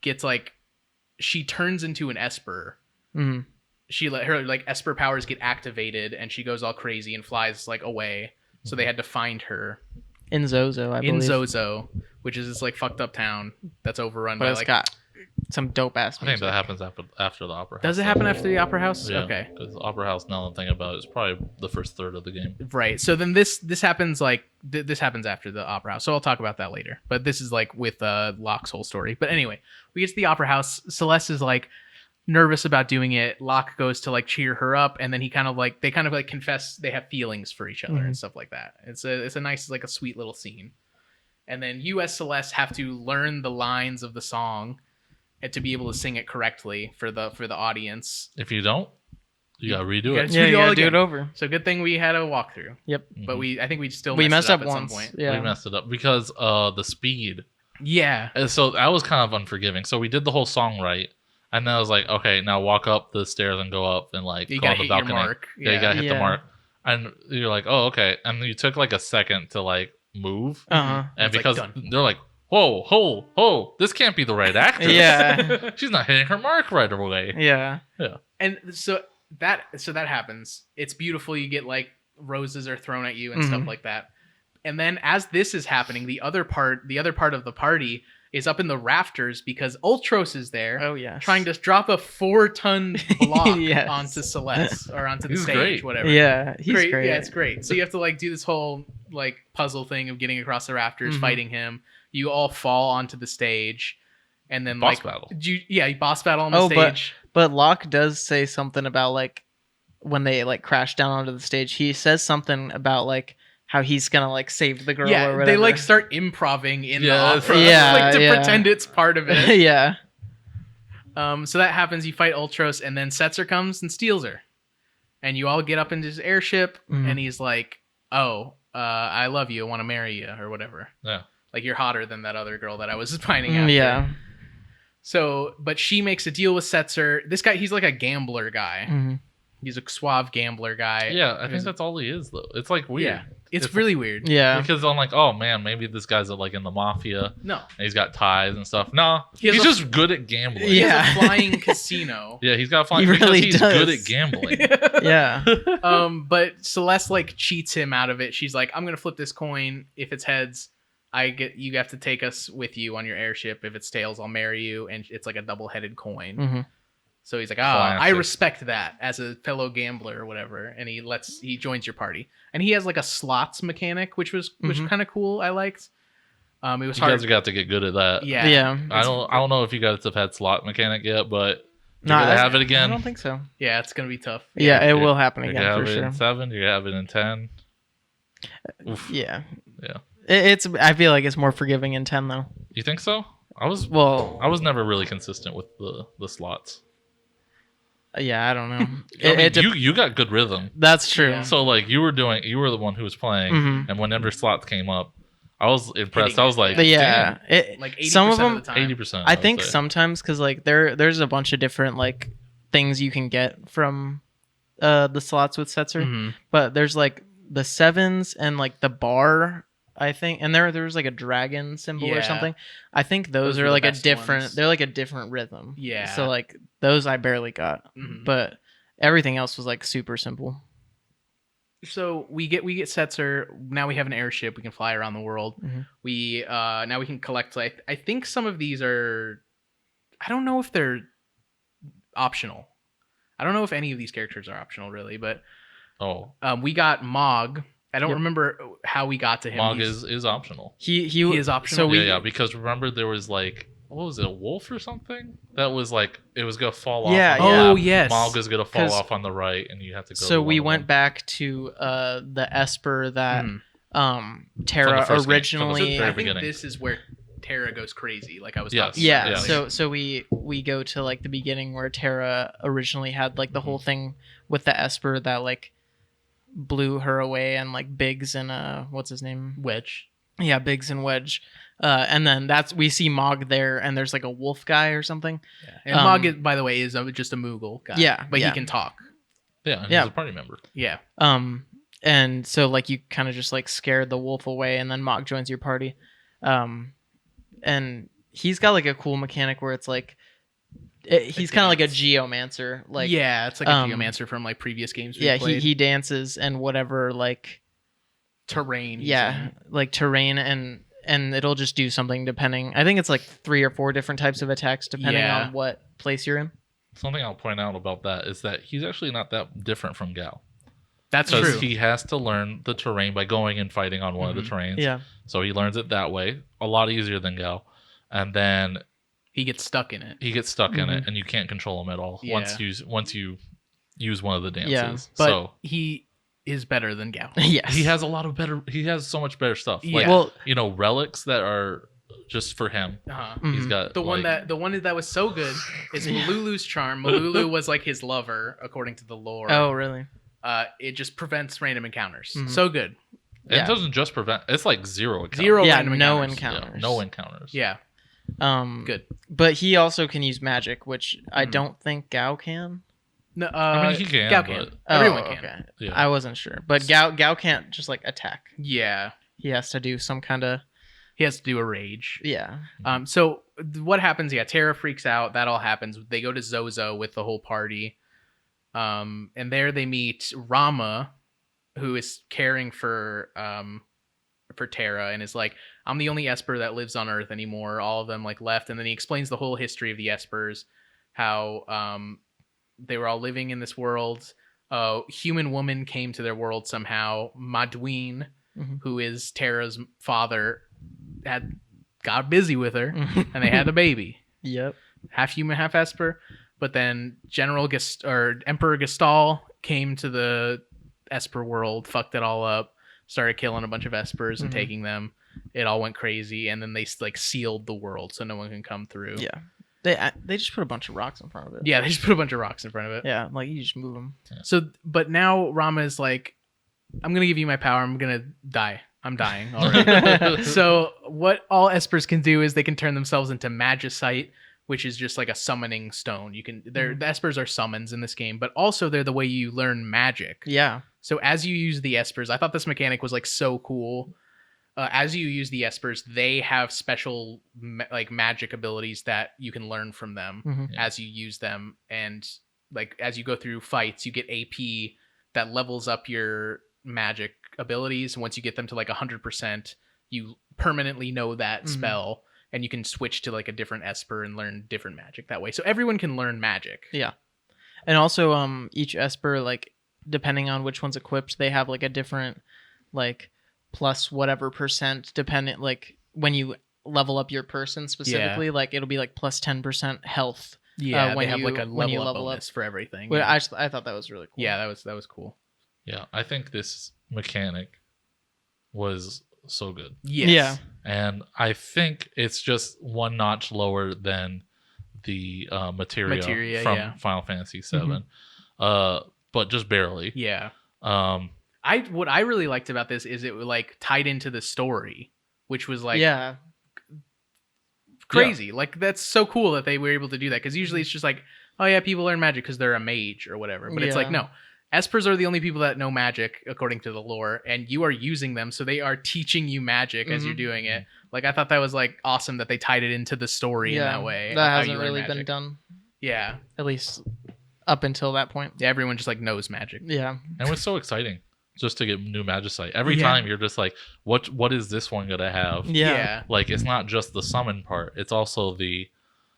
gets like, she turns into an Esper. Hmm. She let her like Esper powers get activated, and she goes all crazy and flies like away. So they had to find her In Zozo, I in believe. Zozo, which is this like fucked up town that's overrun But by it's like. got some dope ass I think that happens after the opera house. Does it happen after the opera house? Yeah, Okay, because the opera house, now that I'm thinking about it, is probably the first third of the game. right. So then this happens like this happens after the opera house. So I'll talk about that later. But this is like with Locke's whole story. But anyway, we get to the opera house. Celeste is like nervous about doing it. Locke goes to like cheer her up, and then they kind of like confess they have feelings for each other and stuff like that. It's a nice, like a sweet little scene. And then you as Celeste have to learn the lines of the song and to be able to sing it correctly for the audience. If you don't, You gotta redo you it. gotta Yeah, do you it all gotta do again. it over. So good thing we had a walkthrough. Yep. But I think we still We messed up at once. some point. Yeah. We messed it up because the speed. Yeah. And so that was kind of unforgiving. So we did the whole song right, and then I was like, okay, now walk up the stairs and go up and like You go on gotta the hit your balcony. mark. Yeah, you gotta hit the Yeah. mark, and you're like, oh, okay, and you took like a second to like move, Uh-huh. and It's like, because done. they're like, whoa, this can't be the right actress. Yeah. She's not hitting her mark right away. Yeah. And so that happens. It's beautiful. You get like roses are thrown at you and stuff Mhm. like that. And then as this is happening, the other part of the party is up in the rafters because Ultros is there Oh yeah. trying to drop a 4-ton block Yes. onto Celeste or onto the He's stage, great. whatever. Yeah, he's great. Yeah, it's great. So you have to like do this whole like puzzle thing of getting across the rafters, Mhm. fighting him. You all fall onto the stage, and then Boss like battle. you boss battle on the Oh, stage. But Locke does say something about like when they like crash down onto the stage. He says something about like how he's gonna like save the girl or Yeah, whatever. they like start improving in the Yes. opera, Yeah, like to yeah. pretend it's part of it. Yeah. So that happens. You fight Ultros, and then Setzer comes and steals her, and you all get up into his airship, Mhm. and he's like, "Oh, I love you. I want to marry you, or whatever. Yeah. Like you're hotter than that other girl that I was finding out." Yeah. So, but she makes a deal with Setzer. This guy, he's like a gambler guy. Mhm. He's a suave gambler guy. Yeah, I think that's all he is though. It's like weird. Yeah. It's It's really weird. Yeah. Because I'm like, oh man, maybe this guy's like in the mafia No, and he's got ties and stuff. No, He has he's a- just good at gambling. he Yeah. has a flying casino. Yeah, he's got a flying He because really he's does. good at gambling. Yeah. But Celeste like cheats him out of it. She's like, "I'm gonna flip this coin. If it's heads, you have to take us with you on your airship. If it's tails, I'll marry you." And it's like a double-headed coin. hmm So he's like, I Classic. respect that as a fellow gambler or whatever. And he joins your party. And he has like a slots mechanic, which Mhm. kind of cool. I liked. It was You hard. guys have got to get good at that. Yeah. Yeah. I don't know if you guys have had slot mechanic yet, but No, you're gonna I- have it again. I don't think so. Yeah, it's gonna be tough. Yeah, it you're- will happen You're again gonna for have it sure. in 7. You're gonna have it in 10. Oof. Yeah. Yeah. It's. I feel like it's more forgiving in 10 though. You think so? I was Well, never really consistent with the slots. yeah, I don't know. I mean, It you got good rhythm. That's true. Yeah. So like you were the one who was playing, Mhm. and whenever slots came up, I was impressed. Hitting I was it, like, But yeah, Like 80% some of them. the time. 80%. I think sometimes because like there's a bunch of different like things you can get from the slots with Setzer, Mhm. but there's like the sevens and like the bar. I think, and there's like a dragon symbol or Yeah. something. I think those Those were are the like a best different. ones. They're like a different rhythm. Yeah. So like those I barely got, Mhm. but everything else was like super simple. So we get Setzer. Now we have an airship. We can fly around the world. Mhm. We now we can collect. Like I think some of these are. I don't know if they're optional. I don't know if any of these characters are optional really, but Oh, we got Mog. I don't Yep. remember how we got to him. Mog He's- is optional. He is optional? So we Yeah, because remember there was like what was it, a wolf or something? That was like it was gonna fall off. Yeah, on the Oh, left. yes. Mog is gonna fall 'Cause- off on the right, and you have to go. So to we one went one. back to the Esper that Mhm. Tara first game, from the originally. very I think beginning. this is where Terra goes crazy. Like I was Yes. talking Yeah, about. Yes. so we go to like the beginning where Tara originally had like the whole thing with the Esper that like blew her away, and like Biggs and what's his name? Wedge. Yeah, Biggs and Wedge. And then we see Mog there, and there's like a wolf guy or something. Yeah. And Mog, is, by the way, is just a Moogle guy. Yeah, but yeah. he can talk. Yeah, and Yeah. he's a party member. Yeah. And so like you kind of just like scared the wolf away, and then Mog joins your party. And he's got like a cool mechanic where it's like he's kind of like a geomancer. Like yeah, it's like a um, geomancer from like previous games. yeah, We've played. he dances and whatever like terrain. he's yeah in. like terrain, and it'll just do something depending. I think it's like 3 or 4 different types of attacks depending Yeah. on what place you're in. Something I'll point out about that is that he's actually not that different from Gal. That's Because true. he has to learn the terrain by going and fighting on one of the terrains. Yeah. So he learns it that way, a lot easier than Gal. And then He gets stuck in it. he gets stuck in Mhm. it, and you can't control him at all Yeah. once you use one of the dances. Yeah, But So he is better than Gal. Yes. he has so much better stuff. Yeah. Like, Well, relics that are just for him. Uh-huh. He's got The one that was so good is Malulu's charm. Malulu was like his lover, according to the lore. Oh, really? It just prevents random encounters. Mhm. So good. It doesn't just prevent. It's like zero encounters. Zero Yeah, random no encounters. encounters. Yeah, no encounters. Yeah, good. But he also can use magic, which I Mhm. don't think Gao can. No, I mean, he can, Gao but- can. Everyone can. Okay. Yeah. I wasn't sure, but Gao can't just like attack. Yeah, He has to do some kind of he has to do a rage. yeah. So what happens? Yeah, Terra freaks out. That all happens. They go to Zozo with the whole party. And there they meet Rama, who is caring for Terra, and is like, I'm the only Esper that lives on Earth anymore. All of them like left, and then he explains the whole history of the Espers, how they were all living in this world. Human woman came to their world somehow. Madween, Mhm. who is Terra's father, got busy with her, and they had a baby, Yep. half human, half Esper. But then Emperor Gestal came to the Esper world, fucked it all up, started killing a bunch of Espers and Mhm. taking them. It all went crazy, and then they like sealed the world so no one can come through. Yeah. They just put a bunch of rocks in front of it. Yeah, they just put a bunch of rocks in front of it. Yeah, like you just move them. So, but now Rama is like, I'm gonna give you my power. I'm gonna die. I'm dying already. So what all Espers can do is they can turn themselves into Magicite, which is just like a summoning stone. The Espers are summons in this game, but also they're the way you learn magic. Yeah. So as you use the Espers, I thought this mechanic was like so cool. As you use the Espers, they have special like magic abilities that you can learn from them Mhm. as you use them, and like as you go through fights, you get AP that levels up your magic abilities. Once you get them to like 100%, you permanently know that Mhm. spell, and you can switch to like a different Esper and learn different magic that way. So everyone can learn magic. Yeah. And also each Esper, like depending on which one's equipped, they have like a different like plus whatever percent dependent, like when you level up your person specifically, like it'll be like plus 10% health. Yeah, when they have you- like a when you level up level up. bonus for everything. But Yeah. I thought that was really cool. Yeah, that was cool. Yeah, I think this mechanic was so good. Yes. Yeah. And I think it's just one notch lower than the materia from yeah. Final Fantasy VII, but just barely. Yeah. Um, What I really liked about this is it like tied into the story, which was like yeah. crazy. Like that's so cool that they were able to do that, because usually it's just like, oh yeah, people learn magic because they're a mage or whatever. But it's like, Yeah. no, Espers are the only people that know magic according to the lore, and you are using them, so they are teaching you magic as you're Mhm. doing it. Like I thought that was like awesome that they tied it into the story in that way. of That how hasn't you learn really been magic. done, Yeah. at least up until that point. Yeah, everyone just like knows magic. Yeah. and it was so exciting just to get new Magicite. Every Yeah. time you're just like, what is this one gonna have? Yeah. Like it's not just the summon part; it's also the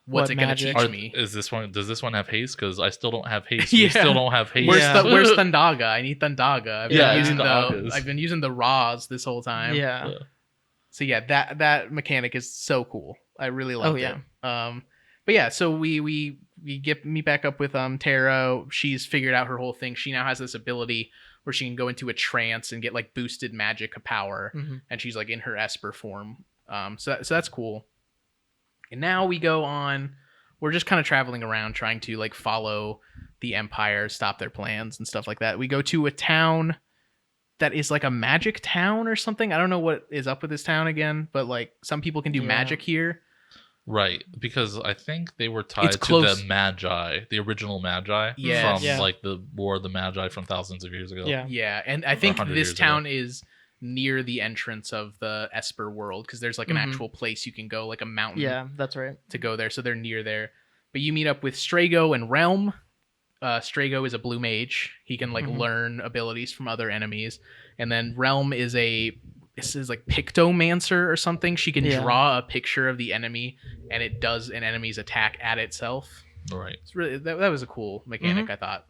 What's What it gonna magic? teach Are, me? is this one? Does this one have haste? Because I still don't have haste. Yeah. We still don't have haste. Where's Thundaga? I need Thundaga. Yeah, I've been using the Raws this whole time. Yeah. Yeah. So yeah, that mechanic is so cool. I really love Oh, yeah. it. But yeah, so we meet back up with Terra. She's figured out her whole thing. She now has this ability where she can go into a trance and get like boosted magic power, Mhm. and she's like in her Esper form. So that's cool. And now we go on. We're just kind of traveling around trying to like follow the Empire, stop their plans and stuff like that. We go to a town that is like a magic town or something. I don't know what is up with this town again, but like some people can do Yeah. magic here. Right, because I think they were tied to close. the Magi, the original Magi Yes. from Yeah. like the War of the Magi from thousands of years ago. Yeah. Yeah, and I think 100 this years town is near the entrance of the Esper world, because there's like an Mhm. actual place you can go, like a mountain Yeah, that's right. to go there. So they're near there. But you meet up with Strago and Realm. Strago is a blue mage. He can like Mhm. learn abilities from other enemies. And then Realm is this is like Pictomancer or something. She can Yeah. draw a picture of the enemy, and it does an enemy's attack at itself. Right, It's really that was a cool mechanic, I thought.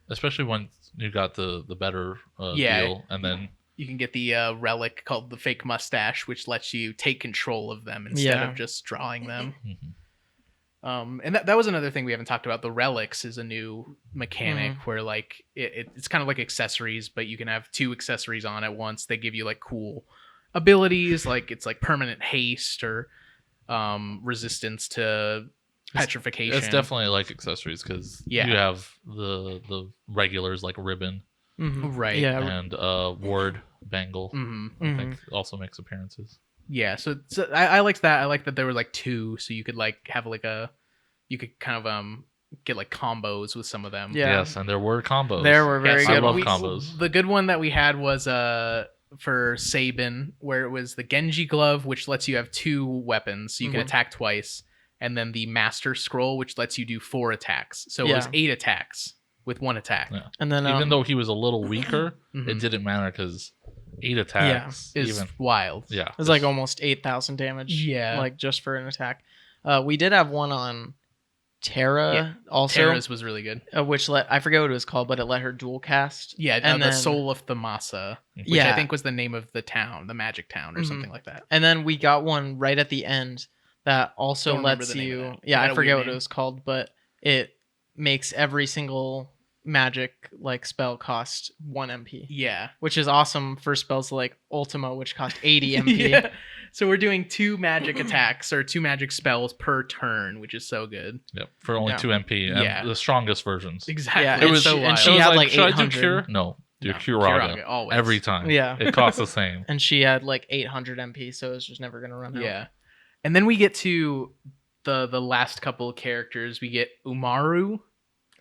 especially when you got the better Yeah. deal, and then You can get the relic called the Fake Mustache, which lets you take control of them instead Yeah. of just drawing them. Mhm. And that was another thing we haven't talked about. The relics is a new mechanic where like it's kind of like accessories, but you can have two accessories on at once. They give you like cool abilities, like it's like permanent haste or resistance to petrification. It's definitely like accessories because Yeah. you have the regulars like ribbon Right. Yeah. and ward bangle. I think also makes appearances. Yeah, so I liked that. I like that there were like two, so you could like have like you could kind of get like combos with some of them. Yeah. Yes, and there were combos. There were very so good I love ones. combos. The good one that we had was for Sabin, where it was the Genji glove, which lets you have 2 weapons, so you can attack twice, and then the Master Scroll, which lets you do 4 attacks. So it was 8 attacks with 1 attack. Yeah. And then Even though he was a little weaker, it didn't matter because 8 attacks is wild. Yeah, it was like almost 8,000 damage. Yeah. Like just for an attack. We did have one on Terra also, Terra's was really good. which I forget what it was called, but it let her dual cast. Yeah, and the then, Soul of Thamasa, which Yeah. I think was the name of the town, the magic town or something like that. And then we got one right at the end that also Don't remember lets the name of you. that. Yeah, Is that I a forget weird what it name? was called, but it makes every single magic like spell cost 1 MP, Yeah. which is awesome for spells like Ultima, which cost 80 MP. Yeah. So we're doing 2 magic attacks or 2 magic spells per turn, which is so good. Yep, for only Yeah. 2 MP. And Yeah. the strongest versions. Exactly. Yeah, It's and so she- and wild. she It was had like should I do 800. Cure? No, do No, Curaga Curaga, always. every time. Yeah. It costs the same. And she had like 800 MP, so it's just never gonna run out. Yeah. And then we get to the last couple of characters. We get Umaru,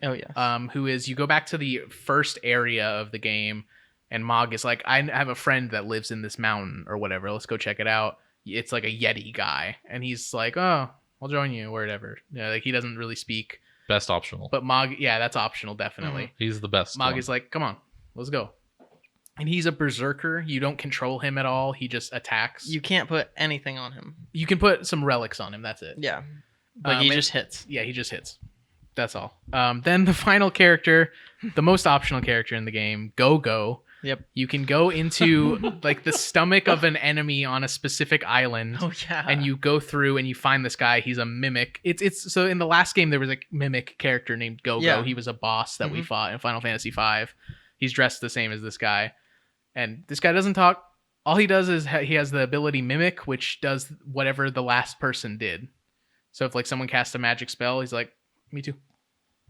Oh yes. who is, you go back to the first area of the game, and Mog is like, I have a friend that lives in this mountain or whatever. Let's go check it out. It's like a Yeti guy, and he's like, oh, I'll join you, or whatever. Yeah, like he doesn't really speak, Best optional. but Mog, yeah, that's optional, definitely. He's the best. Mog one. is like, come on, let's go. And he's a berserker. You don't control him at all. He just attacks. You can't put anything on him. You can put some relics on him. That's it. Yeah. But he and- just hits. Yeah, he just hits. That's all. Then the final character, the most optional character in the game, Go-Go. Yep. You can go into like the stomach of an enemy on a specific island. Oh yeah. And you go through and you find this guy. He's a mimic. It's so in the last game there was a mimic character named Go-Go. Yeah. He was a boss that we fought in Final Fantasy V. He's dressed the same as this guy, and this guy doesn't talk. All he does is he has the ability Mimic, which does whatever the last person did. So if like someone casts a magic spell, he's like, "Me too,"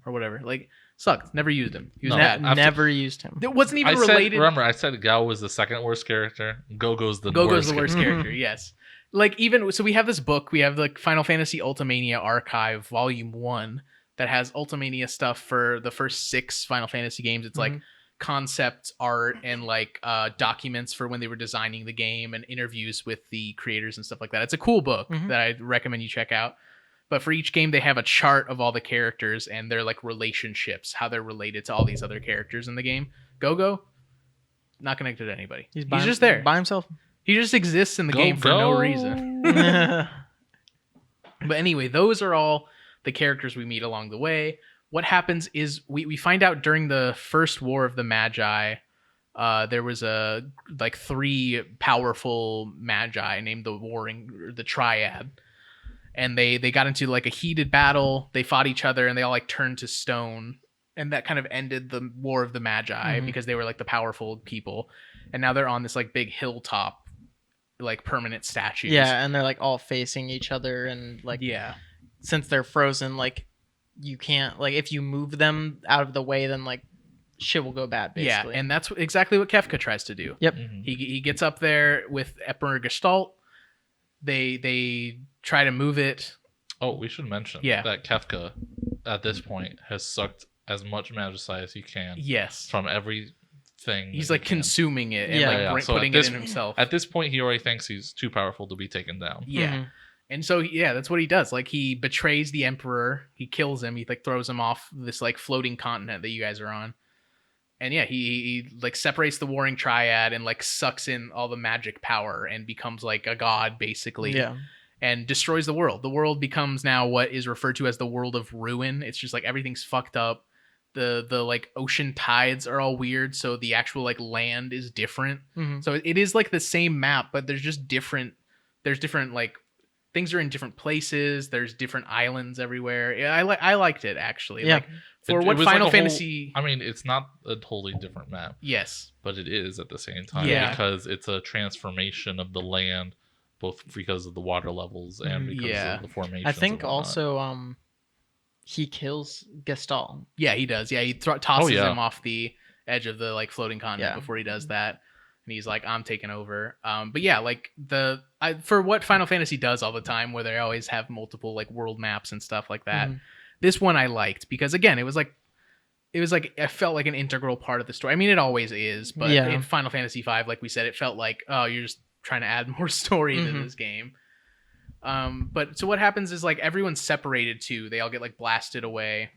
or whatever. Like sucked. Never used him. He was No. bad. Never used him. It wasn't even I said, related. remember, I said Gao was the second worst character. Go-Go's the Go-Go's worst the worst character. character, yes. Like even so we have this book, we have the Final Fantasy Ultimania Archive Volume 1 that has Ultimania stuff for the first 6 Final Fantasy games. It's like concept art and like documents for when they were designing the game and interviews with the creators and stuff like that. It's a cool book that I recommend you check out. But for each game, they have a chart of all the characters and their like relationships, how they're related to all these other characters in the game. Go-Go, not connected to anybody. He's just there. by himself. He just exists in the game for no reason. But anyway, those are all the characters we meet along the way. What happens is we find out during the first War of the Magi, there was like 3 powerful Magi named the Triad. And they got into like a heated battle. They fought each other and they all like turned to stone. And that kind of ended the War of the Magi because they were like the powerful people. And now they're on this like big hilltop, like permanent statues. Yeah, and they're like all facing each other, and like Yeah. since they're frozen, like you can't, like if you move them out of the way, then like shit will go bad. Basically. Yeah, and that's exactly what Kefka tries to do. Yep. He gets up there with Emperor Gestalt. They try to move it. Oh, we should mention that Kefka, at this point, has sucked as much Magicite as he can Yes. from everything. He's that like he can. consuming it and Yeah. like Yeah, so putting at it this- in himself. At this point, he already thinks he's too powerful to be taken down. Yeah. And so yeah, that's what he does. Like he betrays the Emperor, he kills him, he like throws him off this like floating continent that you guys are on. And yeah, he like separates the warring triad and like sucks in all the magic power and becomes like a god basically. Yeah. And destroys the world. The world becomes now what is referred to as the world of ruin. It's just like everything's fucked up. The like ocean tides are all weird, so the actual like land is different. So it is like the same map, but there's just different like things are in different places. There's different islands everywhere. Yeah, I liked it actually. Yeah. Like for It what was Final like a whole- Fantasy. I mean, it's not a totally different map, Yes. but it is at the same time Yeah. because it's a transformation of the land, both because of the water levels and because Yeah. of the formation. I think also he kills Gestalt. Yeah, he does. Yeah, he tosses yeah. him off the edge of the like floating continent Yeah. before he does that, and he's like, "I'm taking over." But yeah, like for what Final Fantasy does all the time, where they always have multiple like world maps and stuff like that. Mhm. This one I liked because again, it was like I felt like an integral part of the story. I mean, it always is, but Yeah. in Final Fantasy V, like we said, it felt like, oh, you're just trying to add more story to Mhm. this game. But so what happens is like everyone's separated too. They all get like blasted away.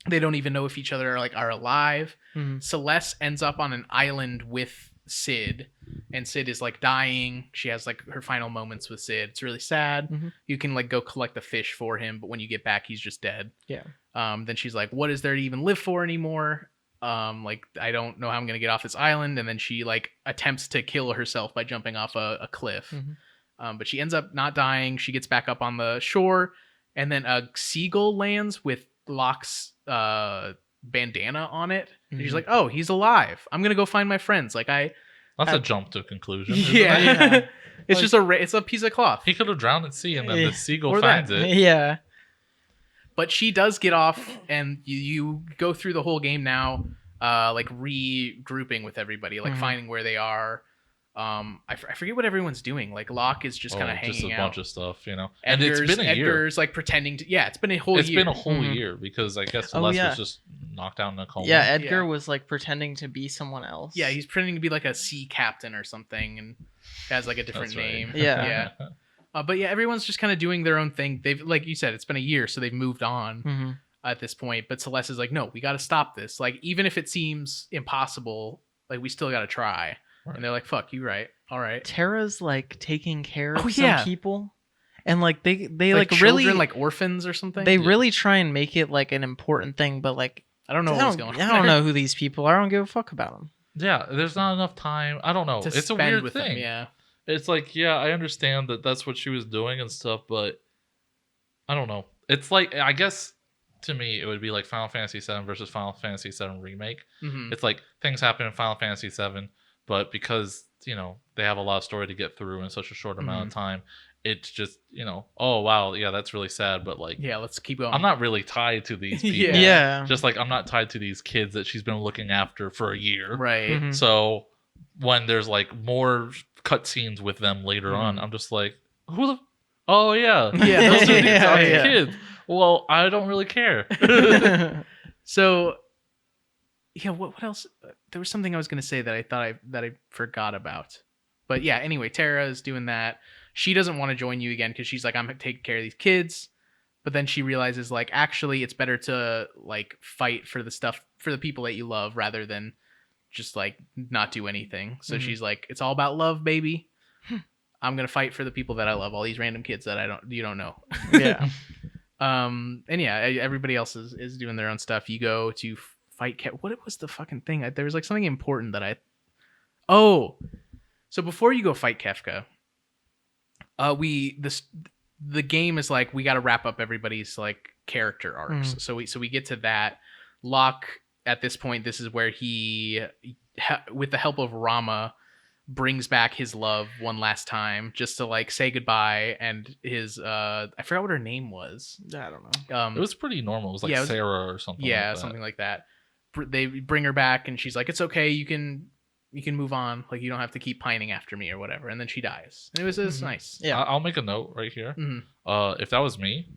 They don't even know if each other are alive. Mhm. Celeste ends up on an island with Sid, and Sid is like dying. She has like her final moments with Sid. It's really sad. Mhm. You can like go collect the fish for him, but when you get back, he's just dead. Yeah. Then she's like, what is there to even live for anymore? Like I don't know how I'm gonna get off this island. And then she like attempts to kill herself by jumping off a cliff. Mhm. But she ends up not dying. She gets back up on the shore, and then a seagull lands with Locke's bandana on it. And she's Mhm. like, oh, he's alive. I'm gonna go find my friends. Like that's a jump to conclusion. isn't yeah. it? Yeah. It's Like- just it's a piece of cloth. He could have drowned at sea, and then Yeah. the seagull Or finds that. it. Yeah. But she does get off, and you go through the whole game now, like regrouping with everybody, like Mhm. finding where they are. I forget what everyone's doing. Like Locke is just kind of hanging just a out. bunch of stuff, you know. And it's Edgar's, been a year. Edgar's like pretending to. Yeah, it's been a whole It's year. been a whole Mhm. year because I guess Oh, Celeste yeah. was just knocked out in a coma. Yeah, Edgar Yeah. was like pretending to be someone else. Yeah, he's pretending to be like a sea captain or something, and has like a different That's right. name. Yeah. yeah. But yeah, everyone's just kind of doing their own thing. They've, like you said, it's been a year, so they've moved on hmm at this point. But Celeste is like, no, we got to stop this. Like, even if it seems impossible, like we still got to try. Right. And they're like, fuck, you right. All right. Tara's like taking care of Oh, some yeah. people, and like they Like like really children, like orphans or something. they Yeah. really try and make it like an important thing, but like I don't know I what's don't, going on. I don't know who these people are. I don't give a fuck about them. Yeah, there's not enough time. I don't know. to It's a spend weird with thing. them. Yeah. It's like, yeah, I understand that that's what she was doing and stuff, but I don't know. It's like, I guess to me, it would be like Final Fantasy VII versus Final Fantasy VII Remake. hmm It's like things happen in Final Fantasy VII, but because, you know, they have a lot of story to get through in such a short amount of time, it's just, you know, oh, wow, yeah, that's really sad, but like, Yeah, let's keep going. I'm not really tied to these people. Yeah. Yeah. Just like I'm not tied to these kids that she's been looking after for a year. right. Mhm. So when there's like more cutscenes with them later on, I'm just like, who the? Oh yeah, Yeah, those are these Yeah, other yeah. kids. Well, I don't really care. So, yeah, what else? There was something I was gonna say that I thought I forgot about. But yeah, anyway, Tara is doing that. She doesn't want to join you again because she's like, I'm taking care of these kids. But then she realizes like, actually, it's better to like fight for the stuff for the people that you love rather than just like not do anything. So Mhm. she's like, it's all about love, baby. I'm gonna fight for the people that I love, all these random kids that you don't know. Yeah. And yeah, everybody else is doing their own stuff. You go to fight what was the fucking thing? There was like something important that so before you go fight Kefka, the game is like, we got to wrap up everybody's like character arcs. So we get to that. Locke, at this point, this is where he with the help of Rama, brings back his love one last time just to like say goodbye, and his I forgot what her name was. I don't know. It was pretty normal. It was like Yeah, it was- Sarah or something. Yeah, like that. something like that. They bring her back, and she's like, "It's okay. You can move on. Like, you don't have to keep pining after me or whatever." And then she dies. And it was Mhm. nice. Yeah. I'll make a note right here. Mhm. If that was me,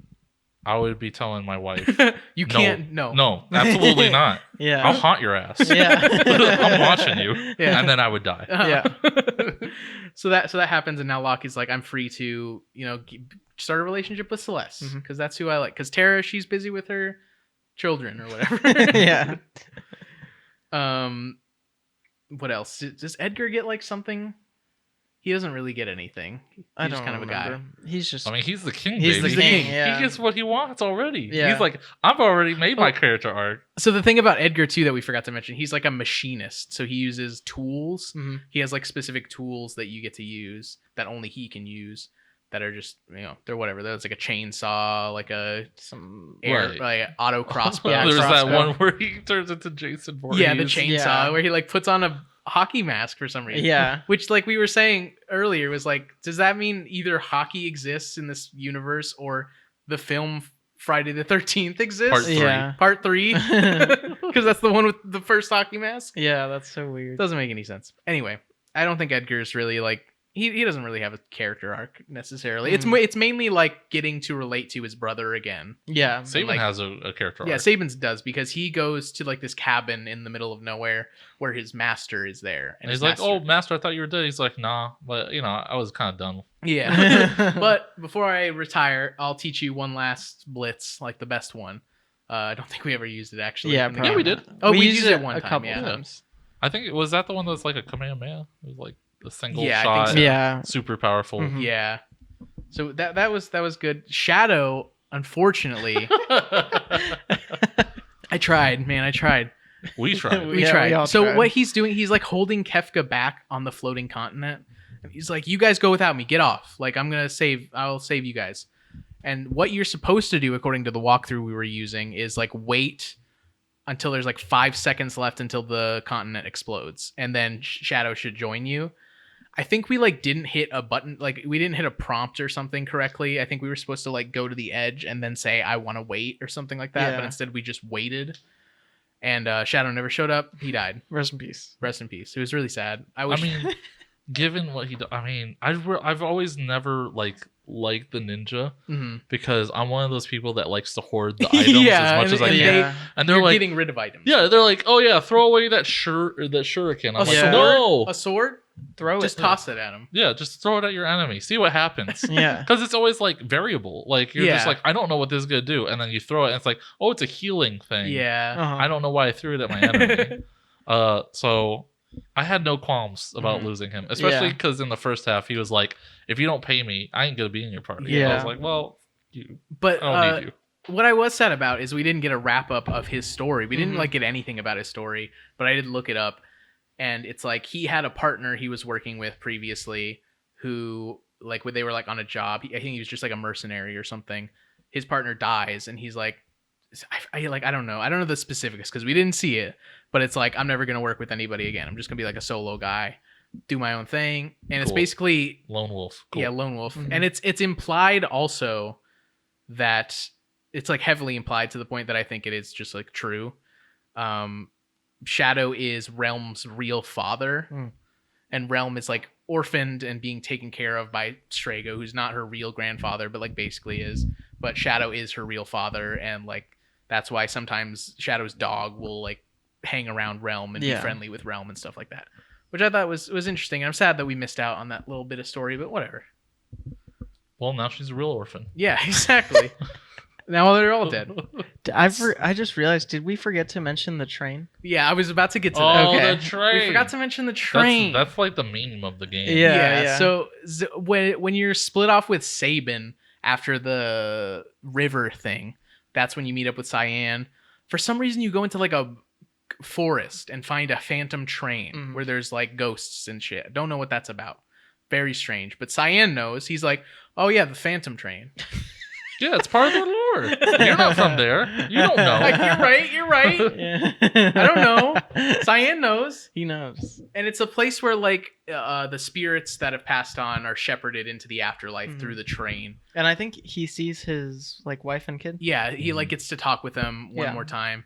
I would be telling my wife, You can't. No. no, absolutely not. Yeah. I'll haunt your ass. Yeah. I'm watching you, Yeah. and then I would die. Yeah. so that happens, and now Locke is like, I'm free to start a relationship with Celeste Mhm. because that's who I like. Because Tara, she's busy with her children or whatever. Yeah. What else? Does Edgar get like something? He doesn't really get anything. He's I just don't kind of a guy. remember. He's just. I mean, he's the king, He's baby. the king, yeah. He gets what he wants already. Yeah. He's like, I've already made my Oh. character arc. So the thing about Edgar too that we forgot to mention, he's like a machinist. So he uses tools. Mhm. He has like specific tools that you get to use that only he can use. that are just they're whatever. There's like a chainsaw, like a Some like auto crossbow. Yeah, There's that crossbow. one where he turns into Jason Voorhees. Yeah, the chainsaw Yeah. where he like puts on a hockey mask for some reason. Yeah. Which, like we were saying earlier, was like, does that mean either hockey exists in this universe or the film Friday the 13th exists? Part 3. Yeah. Part 3? Because that's the one with the first hockey mask? Yeah, that's so weird. Doesn't make any sense. Anyway, I don't think Edgar's really like he doesn't really have a character arc necessarily. It's mainly like getting to relate to his brother again. Yeah. Saban like- has a character Yeah, arc. Saban's does because he goes to like this cabin in the middle of nowhere where his master is there, And his he's like, master- "Oh, master, I thought you were dead." He's like, "Nah, but I was kind of done." yeah." But before I retire, I'll teach you one last blitz, like the best one. I don't think we ever used it actually. Yeah, in the probably. game. we did. Oh, we used used it one a time, couple yeah. times. I think was that the one that's like a Kamehameha. It was like a single Yeah, I shot, think so. Yeah. super powerful. Mhm. Yeah. So that was good. Shadow, unfortunately, I tried, man. I tried. We tried. We Yeah, tried. we all So tried. what he's doing, he's like holding Kefka back on the floating continent. And he's like, "You guys go without me. Get off. Like I'll save you guys." And what you're supposed to do, according to the walkthrough we were using, is like wait until there's like 5 seconds left until the continent explodes, and then Shadow should join you. I think we like didn't hit a button, like we didn't hit a prompt or something correctly. I think we were supposed to like go to the edge and then say I want to wait or something like that, but Yeah. instead we just waited. And Shadow never showed up. He died. Rest in peace. Rest in peace. It was really sad. I I wish. mean, given what I've always never liked the ninja Mhm. because I'm one of those people that likes to hoard the items Yeah, as much as I and can. Yeah. And they're You're like, getting rid of items. yeah, they're like, oh yeah, throw away that shuriken. I'm A like, sword. no, A sword. Throw Just it. toss it at him. yeah, just throw it at your enemy, see what happens. Yeah. Because it's always like variable. Like you're just Yeah. like, I don't know what this is gonna do, and then you throw it, and it's like, oh, it's a healing thing. Yeah. Uh-huh. I don't know why I threw it at my enemy. So I had no qualms about Mhm. losing him, especially Yeah. because in the first half he was like, "If you don't pay me, I ain't gonna be in your party." Yeah. I was like, "Well, I But don't need you." what I was sad about is we didn't get a wrap up of his story. We didn't Mhm. like get anything about his story, but I did look it up, and it's like he had a partner he was working with previously who like when they were like on a job. I think he was just like a mercenary or something. His partner dies, and he's like, I don't know the specifics because we didn't see it, but it's like I'm never gonna work with anybody again. I'm just gonna be like a solo guy, do my own thing, and it's Cool. basically Lone wolf. Cool. yeah, lone wolf, Mhm. and it's implied also that it's like heavily implied to the point that I think it is just like true. Shadow is Realm's real father, Mm. and Realm is like orphaned and being taken care of by Strago, who's not her real grandfather, but like basically is. But Shadow is her real father, and like that's why sometimes Shadow's dog will like hang around Realm and Yeah. be friendly with Realm and stuff like that, which I thought was interesting. And I'm sad that we missed out on that little bit of story, but whatever. Well, now she's a real orphan. Yeah, exactly. Now they're all dead. I just realized, did we forget to mention the train? Yeah, I was about to get to Oh, that. Okay. the train. We forgot to mention the train. That's like the meme of the game. Yeah. So when you're split off with Sabin after the river thing, that's when you meet up with Cyan. For some reason, you go into like a forest and find a phantom train Mhm. where there's like ghosts and shit. Don't know what that's about. Very strange. But Cyan knows. He's like, oh yeah, the phantom train. Yeah, it's part of the lore. You're not from there. You don't Like, know. you're right. You're right. Yeah. I don't know. Cyan knows. He knows. And it's a place where like the spirits that have passed on are shepherded into the afterlife Mhm. through the train. And I think he sees his like wife and kid. Yeah, he like gets to talk with them one Yeah. more time.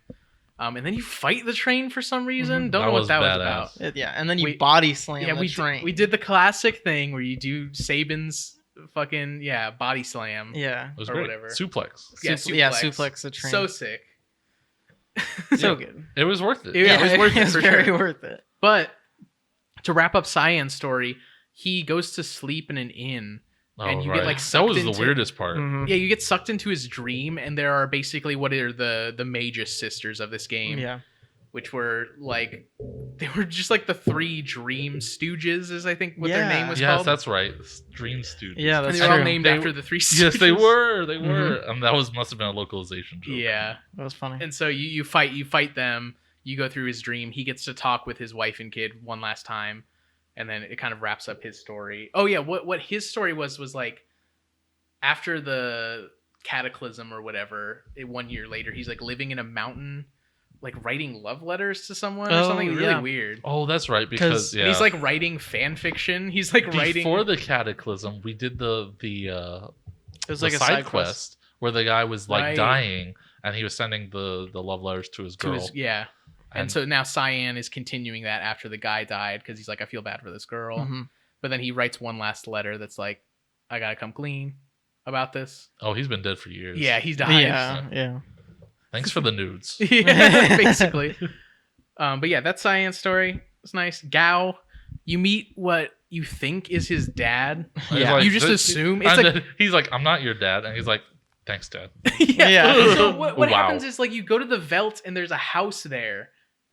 And then you fight the train for some reason. Mhm. Don't That know what was that was badass. about. Yeah, and then you We- body slam Yeah, the train. we did the classic thing where you do Sabin's fucking body slam. Yeah. It was or great. whatever. Suplex. Yeah, suplex the train. So sick. So Yeah. good. It was worth it. Yeah, it was worth it It was for very sure. worth it. But to wrap up Cyan's story, he goes to sleep in an inn. And you get, like, that sucked was the into- weirdest part. Mhm. Yeah, you get sucked into his dream, and there are basically what are the Magus sisters of this game. Yeah. Which were like they were just like the three Dream Stooges, is I think what their Yeah. name was Yes, called. that's right. Dream Student. Yeah, And that's they were all true. named They- after the three Stooges. Yes, they were. They Mhm. were. That must have been a localization joke. Yeah, That was funny. and so you fight them. You go through his dream. He gets to talk with his wife and kid one last time, and then it kind of wraps up his story. Oh yeah, what his story was like after the cataclysm or whatever, 1 year later, he's like living in a mountain, like writing love letters to someone or Oh, something really yeah. weird. Oh, that's right. 'Cause- Because And he's like writing fan fiction. He's like writing before the cataclysm, we did the It was the like a side quest where the guy was like Right. dying and he was sending the love letters to his to girl. his, yeah. And so now Cyan is continuing that after the guy died because he's like, I feel bad for this girl. Mhm. But then he writes one last letter that's like, I gotta come clean about this. Oh, he's been dead for years. Yeah, he's died. Yeah. Thanks for the nudes. Yeah, basically. But yeah, that's Cyan's story. It's nice. Gao, you meet what you think is his dad. He's Yeah. like, You just "This- assume it's and like then he's like, I'm not your dad, and he's like, thanks, Dad. Yeah. So what Wow. happens is like you go to the Velt and there's a house there,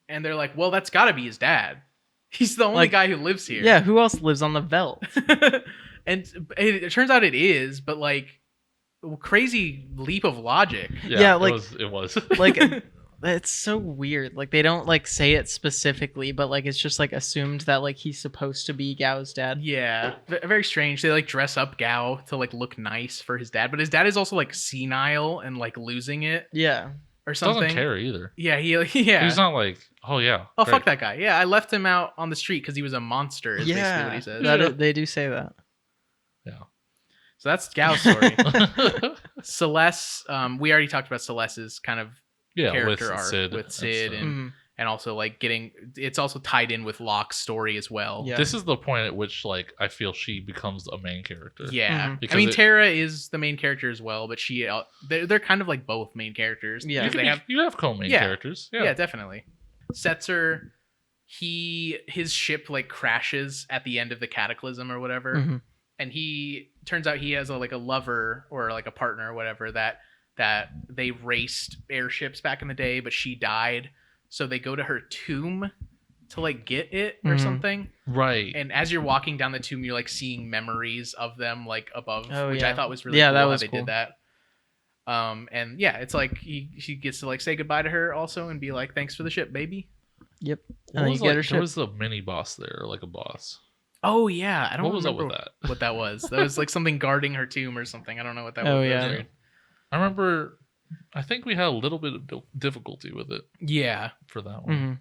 and they're like, well, that's got to be his dad. He's the only Like, guy who lives here. Yeah, who else lives on the Velt? And it turns out it is, but like crazy leap of logic. Yeah, like- it was. Like it's so weird. Like they don't like say it specifically, but like it's just like assumed that like he's supposed to be Gao's dad. Yeah, very strange. They like dress up Gao to like look nice for his dad, but his dad is also like senile and like losing it Yeah. or something. Doesn't care either. Yeah, yeah. He's not like, oh yeah. Oh, great." fuck that guy. Yeah, I left him out on the street because he was a monster, is basically what he says. They do say that. So that's Gao's story. Celeste, we already talked about Celeste's kind of Yeah, character with arc Sid. with Sid stuff. Mhm. and also like it's also tied in with Locke's story as well. Yeah. This is the point at which like I feel she becomes a main character. Yeah. Mhm. I Because mean, it- Tara is the main character as well, but they're kind of like both main characters. Yeah. You, because can they have you have co-main Yeah. characters. yeah. Yeah. Definitely. Setzer, his ship like crashes at the end of the cataclysm or whatever. Mhm. And he turns out he has a lover or like a partner or whatever that they raced airships back in the day, but she died, so they go to her tomb to like get it or Mhm. something. Right. And as you're walking down the tomb, you're like seeing memories of them like above, Oh, which I yeah. thought was really Yeah, cool that how was they cool. did that. And yeah, it's like she gets to like say goodbye to her also and be like, thanks for the ship, baby. Yep. What And then was, you get her there ship. was a mini boss there, or like a boss. Oh yeah, I don't What was up remember with that? what that was. That was like something guarding her tomb or something. I don't know what that was. Oh, That was yeah. weird. I remember. I think we had a little bit of difficulty with it Yeah. for that one. Mhm.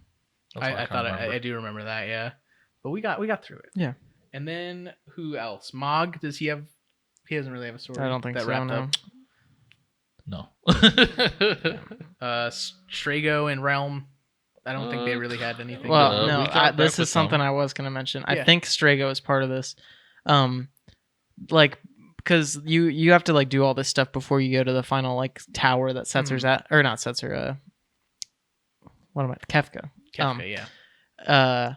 That's what I thought remember. I do remember that, yeah. But we got through it. Yeah. And then who else? Mog, does he have? He doesn't really have a story. I don't think that so. wrapped No. up. No. Strago and Realm. I don't think they really had anything. Well, we no. got back This with is something some. I was gonna mention. Yeah. I think Strago is part of this. Like because you have to like do all this stuff before you go to the final like tower that Setzer's at, or not Setzer. What am I? Kefka. Kefka, yeah.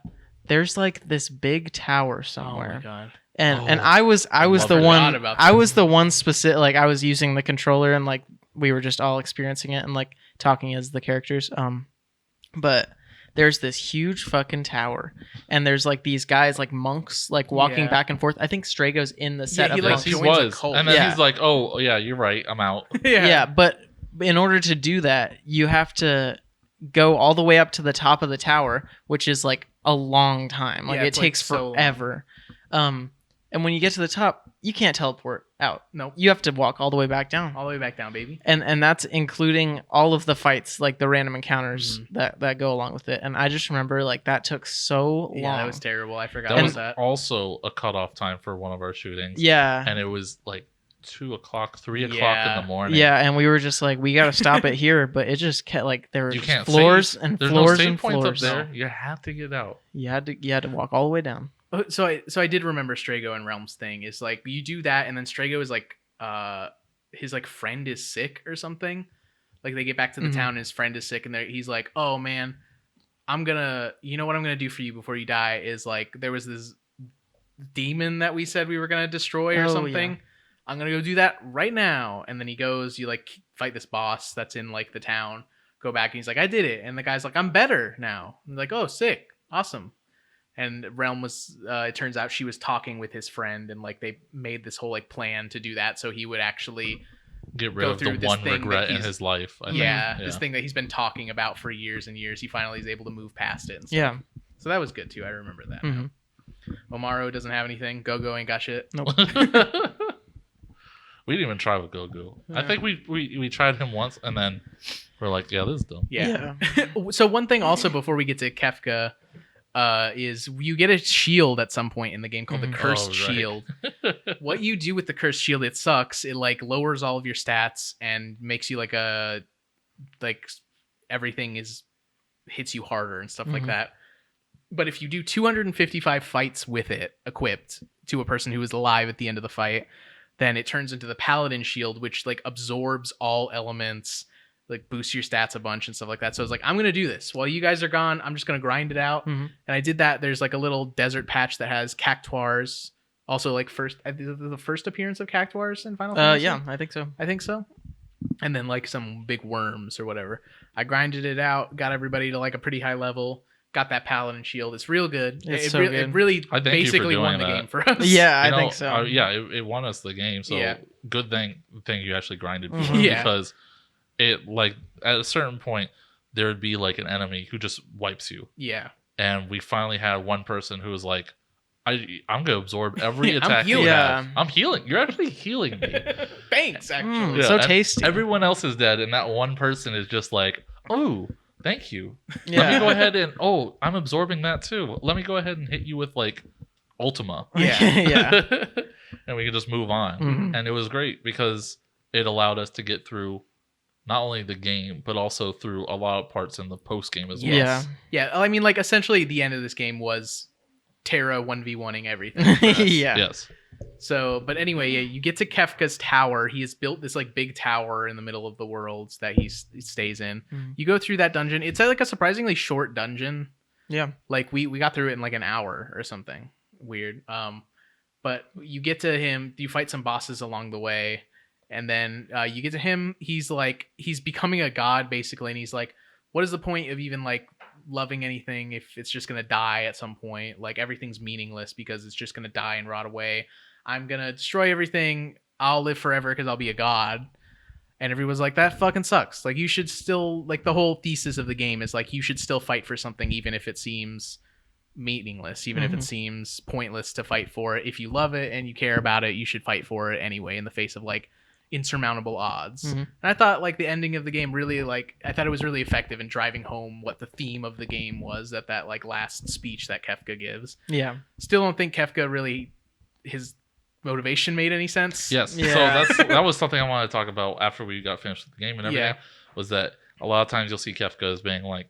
There's like this big tower Oh somewhere. my god. And Oh, I was I the forgot one about I this. was the one specific, like I was using the controller and like we were just all experiencing it and like talking as the characters. But there's this huge fucking tower and there's like these guys like monks like walking Yeah. back and forth. I think Strago's in the set he, of like, monks. Yes, he joins a was. cult. And then Yeah. he's like, "Oh, yeah, you're right. I'm out." Yeah, but in order to do that, you have to go all the way up to the top of the tower, which is like a long time. Like Yeah, it it's, like, takes so long. forever. And when you get to the top, you can't teleport out. Nope. You have to walk all the way back down. All the way back down, baby. And that's including all of the fights, like the random encounters Mm-hmm. that go along with it. And I just remember like that took so long. Yeah, that was terrible. I forgot That about was that. also a cutoff time for one of our shootings. Yeah. And it was like 2 o'clock, 3 o'clock Yeah. in the morning. Yeah, and we were just like, we got to stop it here, but it just kept like there were You just can't floors save. and There's floors no save and points floors. up there. You have to get out. You had to walk all the way down. So I did remember Strago and Realm's thing is like you do that and then Strago is like his like friend is sick or something. Like they get back to the Mhm. town and his friend is sick and he's like, "Oh man, you know what I'm gonna do for you before you die is like there was this demon that we said we were gonna destroy or Oh, something. yeah. I'm gonna go do that right now." And then he goes, you like fight this boss that's in like the town. Go back and he's like, "I did it," and the guy's like, "I'm better now." I'm like, "Oh, sick, awesome." And Realm was, it turns out she was talking with his friend, and like they made this whole like plan to do that, so he would actually, Get rid Go of through the this one thing that regret in he's- his life. I think. yeah, this thing that he's been talking about for years and years. He finally is able to move past it. And stuff. Yeah. So that was good too. I remember that. Mhm. Omaro doesn't have anything. Go ain't got shit. Nope. We didn't even try with Goku. I think we tried him once, and then we're like, yeah, this is dumb. Yeah. So one thing also before we get to Kefka is you get a shield at some point in the game called the Cursed Shield. What you do with the Cursed Shield, it sucks. It like lowers all of your stats and makes you like everything hits you harder and stuff like that. But if you do 255 fights with it equipped to a person who is alive at the end of the fight, then it turns into the Paladin Shield, which like absorbs all elements, like boosts your stats a bunch and stuff like that. So it's like, I'm going to do this. While you guys are gone, I'm just going to grind it out. And I did that. There's like a little desert patch that has cactuars. Also like the first appearance of cactuars in Final Fantasy? Yeah, I think so. I think so. And then like some big worms or whatever. I grinded it out, got everybody to like a pretty high level. Got that Paladin Shield. It's real good. It's so good. It really I thank you for basically doing won the that. game for us. Yeah, I think so. It won us the game. So Yeah. good thing you actually grinded for Yeah. because it like at a certain point there would be like an enemy who just wipes you. Yeah. And we finally had one person who was like, I'm gonna absorb every I'm attack you healing. have. Yeah. I'm healing. You're actually healing me. Thanks, actually. So and tasty. Everyone else is dead, and that one person is just like, oh, thank you. Let me Yeah. go ahead and I'm absorbing that too. Let me go ahead and hit you with like Ultima. Yeah. Yeah. And we can just move on. Mhm. And it was great because it allowed us to get through not only the game, but also through a lot of parts in the post game as well. Yeah. Yeah. I mean, like, essentially, the end of this game was Terra 1v1ing everything. for us. Yeah. Yes. So, but anyway, yeah, you get to Kefka's tower. He has built this like big tower in the middle of the worlds that he stays in. Mhm. You go through that dungeon. It's like a surprisingly short dungeon. Yeah. Like we got through it in like an hour or something weird. But you get to him. You fight some bosses along the way, and then you get to him. He's becoming a god basically, and he's like, what is the point of even like loving anything if it's just gonna die at some point? Like everything's meaningless because it's just gonna die and rot away. I'm gonna destroy everything. I'll live forever because I'll be a god. And everyone's like, that fucking sucks. Like you should still, like, the whole thesis of the game is like you should still fight for something even if it seems meaningless, even if it seems pointless to fight for it. If you love it and you care about it, you should fight for it anyway in the face of like insurmountable odds. And I thought like the ending of the game really I thought it was really effective in driving home what the theme of the game was at that like last speech that Kefka gives. Yeah. Still don't think Kefka really, his motivation made any sense. Yes. Yeah. So that was something I wanted to talk about after we got finished with the game and everything. Yeah. Was that a lot of times you'll see Kefka as being like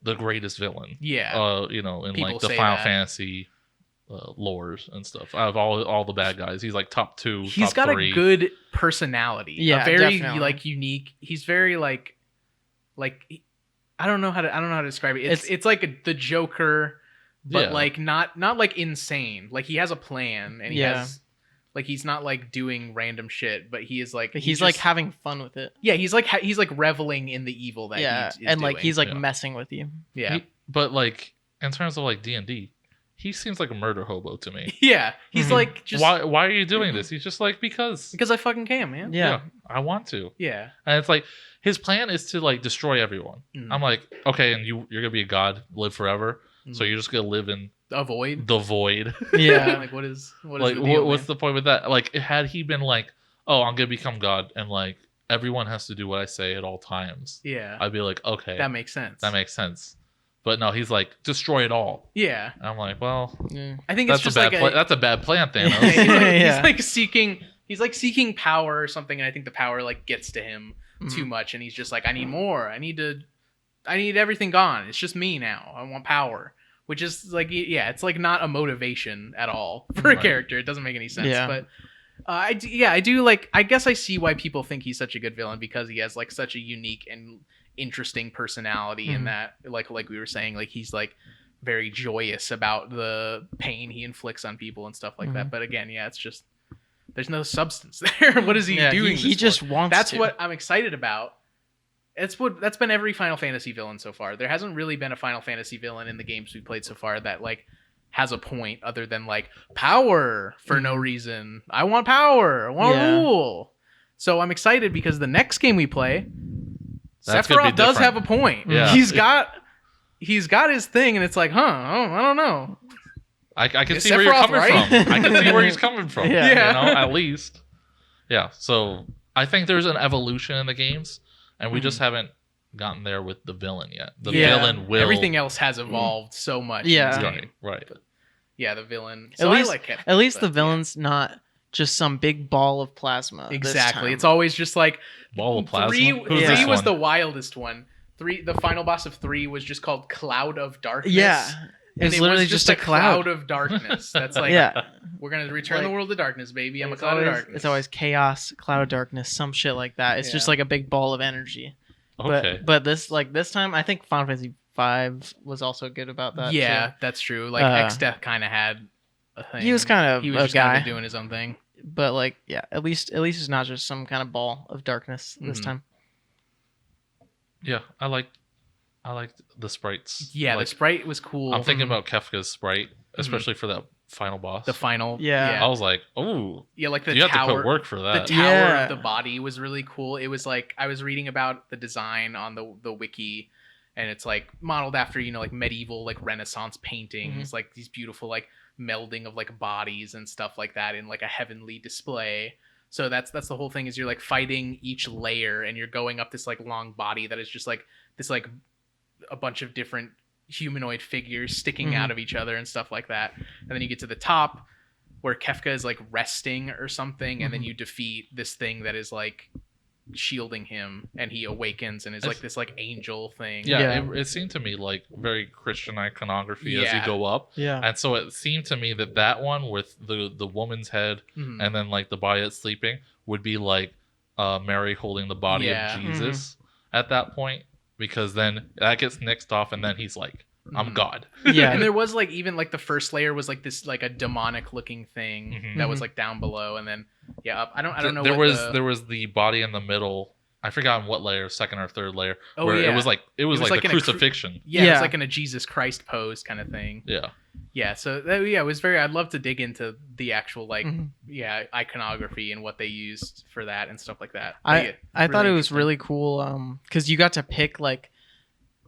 the greatest villain. Yeah. In People like the say Final that. Fantasy lores and stuff. Out of all the bad guys, he's like top 2. He's top got 3. a good personality. Yeah, a very definitely. like unique. He's very like I don't know how to describe it. It's like the Joker, but Yeah. like not like insane. Like he has a plan and he has like he's not like doing random shit, but he is like He's just, like having fun with it. yeah, he's like reveling in the evil that Yeah. he is And like doing. he's like Yeah. messing with you. yeah. But like in terms of like D&D, he seems like a murder hobo to me. Yeah, he's Mhm. like just Why are you doing this? He's just like because I fucking can, man. Yeah. I want to. Yeah. And it's like his plan is to like destroy everyone. Mhm. I'm like, okay, and you're gonna be a god, live forever. So Mhm. you're just gonna live in Avoid. the void. Yeah. Like what is Like, the deal, what's man? the point with that? Like, had he been like, oh, I'm gonna become god, and like everyone has to do what I say at all times, Yeah. I'd be like, okay, That makes sense. that makes sense. But no, he's like, destroy it all. Yeah. And I'm like, well, Yeah. I think it's that's just a bad like that's a bad plan, Thanos. Yeah, he's, like, Yeah. he's like seeking power or something, and I think the power like gets to him Mhm. too much, and he's just like, I need more. I need everything gone. It's just me now. I want power, which is like, yeah, it's like not a motivation at all for a Right. character. It doesn't make any sense. Yeah. But I do like. I guess I see why people think he's such a good villain because he has like such a unique and interesting personality in Mhm. that, like we were saying, like he's like very joyous about the pain he inflicts on people and stuff like that. But again, yeah, it's just there's no substance there. What is he Yeah, doing? He this just for? wants That's to. what I'm excited about. That's been every Final Fantasy villain so far. There hasn't really been a Final Fantasy villain in the games we played so far that like has a point other than like power for no reason. I want power. I want Yeah. to rule. So I'm excited because the next game we play, That's gonna be Sephiroth does different. have a point. Yeah. He's got his thing, and it's like, I don't know. I can Is see where you're Sephiroth coming right? from. I can see where he's coming from. Yeah. You know, at least. Yeah, so I think there's an evolution in the games, and we just haven't gotten there with the villain yet. The villain will. Everything else has evolved so much. Yeah. in this game. Right. But yeah, the villain. At So least, I like Kefka, at least but, the villain's not just some big ball of plasma. this Exactly. time. It's always just like Ball of plasma. Three, Who's three this was one? the wildest one. The final boss of 3 was just called Cloud of Darkness. Yeah. And It's it literally was just a cloud. of darkness. That's like, Yeah. we're gonna return the Like, world to darkness, baby. I'm a It's cloud always, of darkness. it's always chaos, cloud of darkness, some shit like that. It's just Yeah. like a big ball of energy. Okay. But this time, I think Final Fantasy V was also good about that. yeah, too. that's true. Like X-Death kind of had a thing. He was kind of he was a just kind guy, of doing his own thing. but like, yeah, at least it's not just some kind of ball of darkness this Mhm. time. Yeah, I liked the sprites. Yeah, Like, the sprite was cool. I'm thinking about Kefka's sprite, especially for that final boss. the final. Yeah. I was like, oh, yeah, like the you have to tower. put work for The that. tower Yeah. of the body was really cool. It was like I was reading about the design on the wiki, and it's like modeled after like medieval like Renaissance paintings, like these beautiful like melding of like bodies and stuff like that in like a heavenly display. So that's the whole thing is you're like fighting each layer and you're going up this like long body that is just like this like a bunch of different humanoid figures sticking out of each other and stuff like that. And then you get to the top where Kefka is like resting or something, and then you defeat this thing that is like shielding him, and he awakens and is like this like angel thing. Yeah, it seemed to me like very Christian iconography as you Yeah. go up. Yeah. And so it seemed to me that one with the woman's head Mhm. and then like the body that's sleeping would be like Mary holding the body Yeah. of Jesus at that point, because then that gets nixed off and then he's like, I'm Mhm. God. Yeah. And there was like even like the first layer was like this like a demonic looking thing Mhm. that was like down below, and then up. I don't know. There what was there was the body in the middle. I forgot on what layer, second or third layer, Oh, where yeah. it was like was like like the in a crucifixion. Yeah, Yeah. it's like in a Jesus Christ pose kind of thing. Yeah. Yeah, so it was very. I'd love to dig into the actual like Mhm. iconography and what they used for that and stuff like that. I But yeah, I thought it was interesting. really cool because you got to pick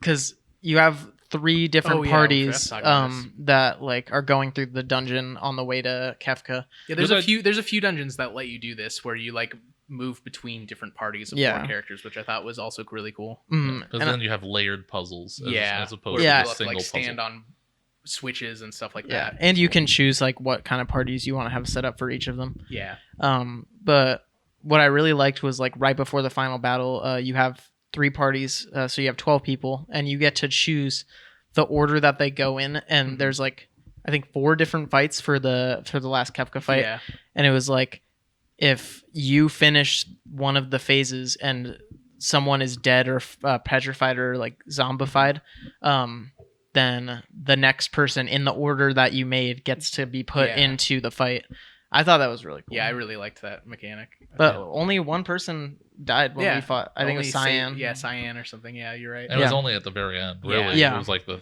because you have 3 different Oh, yeah, parties I forgot to talk about this. that like are going through the dungeon on the way to Kefka. Yeah, there's Was a few dungeons that let you do this where you like move between different parties of Yeah. 4 characters, which I thought was also really cool. Because And then you have layered puzzles as opposed where Yeah. to people a have to, single like stand puzzle. on switches and stuff like yeah, that. and you can choose like what kind of parties you want to have set up for each of them. Yeah, But what I really liked was like right before the final battle, you have 3 parties, so you have 12 people, and you get to choose the order that they go in. And Mhm. there's like I think 4 different fights for the last Kefka fight, yeah, and it was like if you finish one of the phases and someone is dead or petrified or like zombified, then the next person in the order that you made gets to be put Yeah. into the fight. I thought that was really cool. yeah. I really liked that mechanic. But only one person died when Yeah, we fought. I think it was Only Cyan. Yeah, Cyan or something. Yeah, you're right. And it was Yeah. only at the very end, Yeah. really. Yeah. It was like the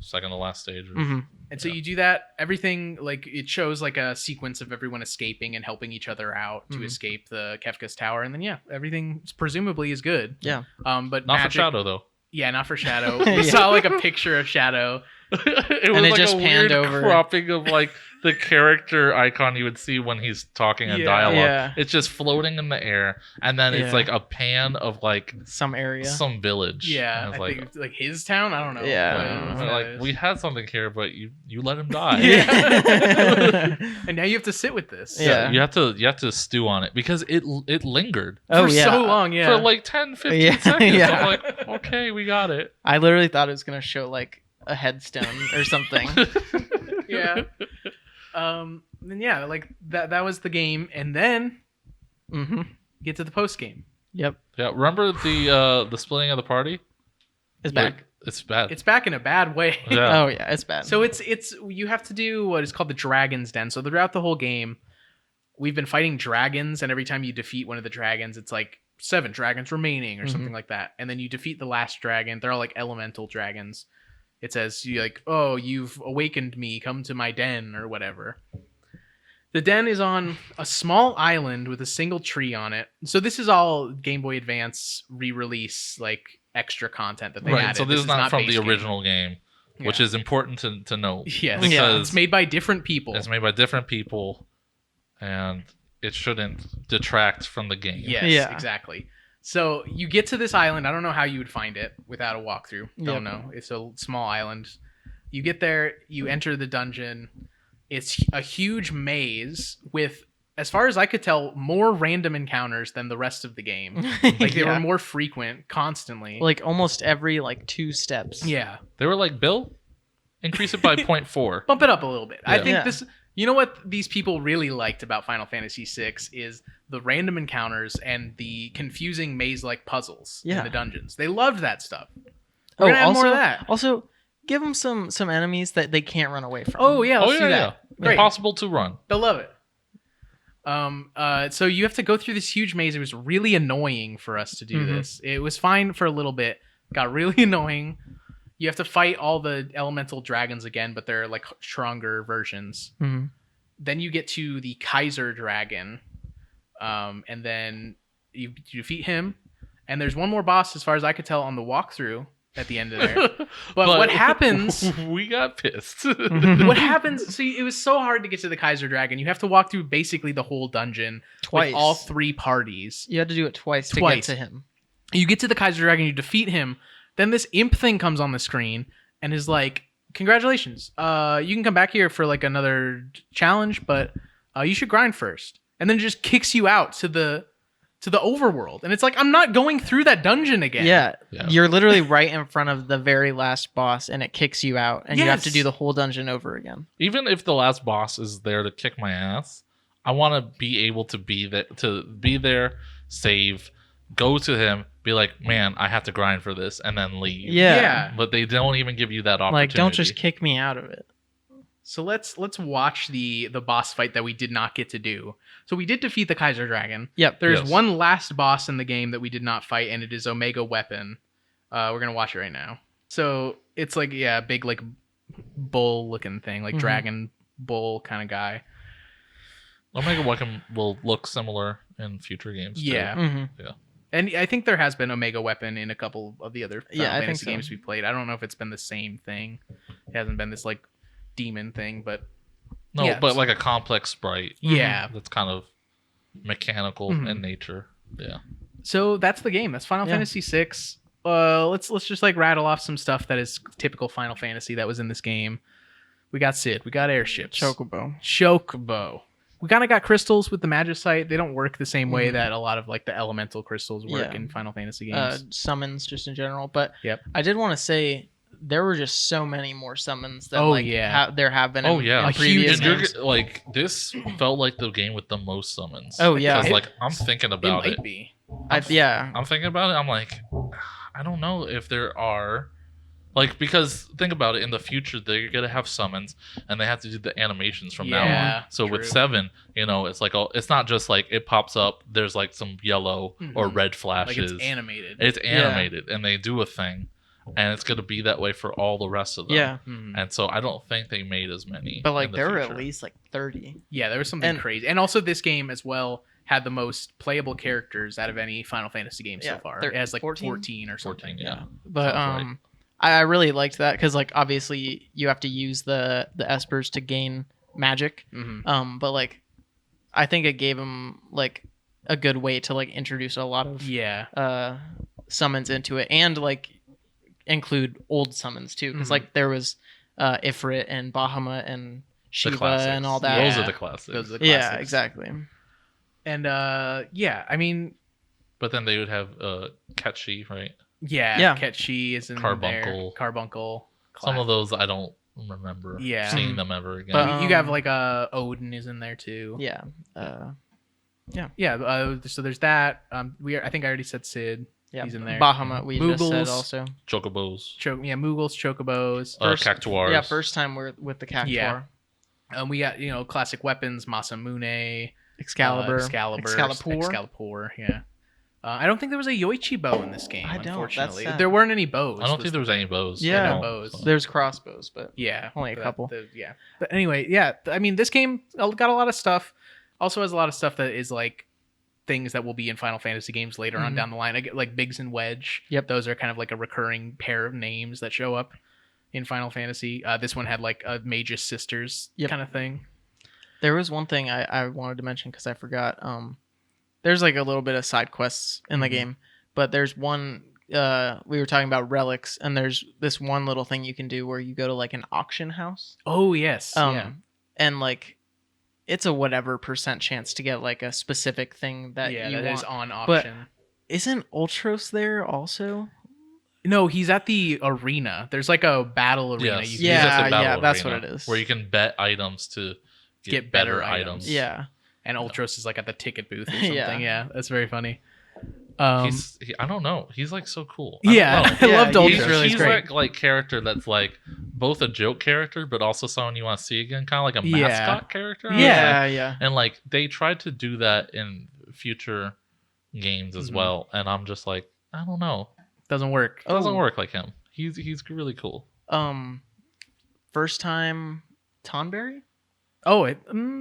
second to last stage. Mhm. And so you do that. Everything like it shows like a sequence of everyone escaping and helping each other out to Mhm. escape the Kefka's tower, and then everything presumably is good. Yeah. But Not magic, for Shadow, though. Yeah, not for Shadow. We Yeah. saw like a picture of Shadow. It was And it like just a panned weird over. cropping of like the character icon you would see when he's talking in Yeah. dialogue. Yeah. It's just floating in the air, and then it's Yeah. like a pan of like Some area. some village. Yeah, and I it's think like his town. I don't know. Yeah, what I don't like, that like is. we had something here, but you let him die. Yeah. And now you have to sit with this. Yeah. You have to stew on it because it lingered Oh for yeah. so long. Yeah. for like 10, 15 Yeah, seconds. yeah. I'm like, okay, we got it. I literally thought it was gonna show like a headstone or something. yeah. Then like that was the game, and then Mm-hmm. get to the post game. Yep. Yeah, remember the splitting of the party? It's back. Like, it's bad. It's back in a bad way. Yeah. Oh yeah, it's bad. So it's you have to do what is called the Dragon's Den. So throughout the whole game, we've been fighting dragons, and every time you defeat one of the dragons, it's like 7 dragons remaining or Mhm. something like that. And then you defeat the last dragon. They're all like elemental dragons. It says you like, oh, you've awakened me. Come to my den or whatever. The den is on a small island with a single tree on it. So this is all Game Boy Advance re-release, like extra content that they Right. added. So this is not from base the game. original game, which Yeah. is important to note. Yes, Because it's made by different people. it's made by different people, and it shouldn't detract from the game. Yes, Yeah. exactly. So you get to this island. I don't know how you would find it without a walkthrough. Don't Yep. know. It's a small island. You get there. You enter the dungeon. It's a huge maze with, as far as I could tell, more random encounters than the rest of the game. Like they were more frequent, constantly. like almost every like 2 steps. Yeah, They were like, Bill, increase it by 0.4. bump it up a little bit. I Yeah. think Yeah. this. You know what these people really liked about Final Fantasy VI is the random encounters and the confusing maze-like puzzles in Yeah. the dungeons. They loved that stuff. We're gonna add more of that. Also, give them some enemies that they can't run away from. Oh yeah, let's Oh do yeah, that. yeah. Great. Impossible to run. They'll love it. So you have to go through this huge maze. It was really annoying for us to do Mhm. this. It was fine for a little bit. Got really annoying. You have to fight all the elemental dragons again, but they're like stronger versions. Mhm. Then you get to the Kaiser dragon, and then you defeat him. And there's one more boss, as far as I could tell, on the walkthrough at the end of there. But what happens? We got pissed. What happens? See, it was so hard to get to the Kaiser dragon. You have to walk through basically the whole dungeon Twice. with all 3 parties. You had to do it twice to Twice. get to him. You get to the Kaiser dragon, you defeat him. Then this imp thing comes on the screen and is like, "Congratulations, you can come back here for like another challenge, but you should grind first." And then just kicks you out to the overworld, and it's like, I'm not going through that dungeon again. Yeah. Yeah. You're literally right in front of the very last boss, and it kicks you out, and you have to Yes. do the whole dungeon over again. Even if the last boss is there to kick my ass, I want to be able to be there, save, go to him, be like, man, I have to grind for this, and then leave. Yeah. But they don't even give you that opportunity. Like, don't just kick me out of it. So let's watch the boss fight that we did not get to do. So we did defeat the Kaiser dragon. Yep. There's Yes. one last boss in the game that we did not fight, and it is Omega Weapon. We're gonna watch it right now. So it's like, yeah, big like bull looking thing, like Mhm. dragon bull kind of guy. Omega Weapon will look similar in future games. too. Yeah. hmm And I think there has been Omega Weapon in a couple of the other Final Yeah, I think Fantasy so. games we played. I don't know if it's been the same thing. It hasn't been this like demon thing, but No, Yeah, but so- like a complex sprite. yeah. That's kind of mechanical Mhm. in nature. Yeah. So that's the game. That's Final Yeah. Fantasy VI. Let's just like rattle off some stuff that is typical Final Fantasy that was in this game. We got Cid. We got airships. Chocobo. We kind of got crystals with the Magicite. They don't work the same way Mhm. that a lot of like the elemental crystals work Yeah. in Final Fantasy games. Summons just in general. But Yep. I did want to say there were just so many more summons than Oh, like yeah. there have been Oh in, yeah, in A previous huge- And games. like this felt like the game with the most summons. Oh, yeah. Because like I'm thinking It about might it. be. Yeah. I'm thinking about it. I'm like, I don't know if there are, like, because think about it. In the future, they're gonna have summons, and they have to do the animations from now Yeah, on. So with true. 7, it's like, it's not just like it pops up. There's like some yellow or Mhm. red Like flashes. it's animated. It's animated, and they do a thing, and it's gonna be that way for all the rest of them. Yeah. Mhm. And so I don't think they made as many. But like in the there were future. at least like 30. Yeah, there was something And- crazy. And also this game as well had the most playable characters out of any Final Fantasy game so Yeah, far. thir- It has like 14? 14 or something. 14, yeah. But Sounds right. I really liked that because like obviously you have to use the espers to gain magic. Mhm. But like I think it gave him like a good way to like introduce a lot of Yeah. summons into it and like include old summons too because Mhm. like there was Ifrit and Bahamut and Shiva classics. and all that. Those Yeah. are the classics. Those are the Yeah, classics. exactly. And yeah, I mean, But then they would have Ketchi, right? Yeah. Ketchi is in Carbuncle. there. Carbuncle. Some of those I don't remember Yeah. seeing them ever again. But, You have like Odin is in there too. Yeah. Yeah. So there's that. I think I already said Cid. Yeah. He's in there. Bahamut we just said Moogles. also. Chocobos, Moogles, Chocobos. Cactuars. Yeah, first time we're with the Cactuar. Yeah. We got classic weapons, Masamune, Excalibur. Excalibur. Yeah. I don't think there was a Yoichi bow in this game. I don't, that's Unfortunately, sad. there weren't any bows. I don't think there was any bows. Yeah. at all, bows. so. There's crossbows, but Yeah, Only a but couple. Yeah, but anyway, yeah. I mean, this game got a lot of stuff. Also has a lot of stuff that is like things that will be in Final Fantasy games later on Mhm. down the line. I get like Biggs and Wedge. Yep. Those are kind of like a recurring pair of names that show up in Final Fantasy. This one had like a Magus Sisters Yep. kind of thing. There was one thing I wanted to mention because I forgot. There's like a little bit of side quests in the game, but there's one. We were talking about relics, and there's this one little thing you can do where you go to like an auction house. Oh yes, yeah. And like it's a whatever % chance to get like a specific thing that you that want. is on But auction. isn't Ultros there also? No, he's at the arena. There's like a battle arena. Yes. You He's can at the battle yeah, that's arena, what it is. Where you can bet items to get better items. Yeah. And Ultros is like at the ticket booth or something. Yeah. Yeah, that's very funny. I don't know. He's like so cool. Yeah, I don't know. I loved he's Ultros. really He's great. like character that's like both a joke character, but also someone you want to see again, kind of like a mascot character. I would say. Yeah. And like they tried to do that in future games as well, and I'm just like, I don't know. Doesn't work. It doesn't work like him. He's really cool. First time Tonberry? Oh,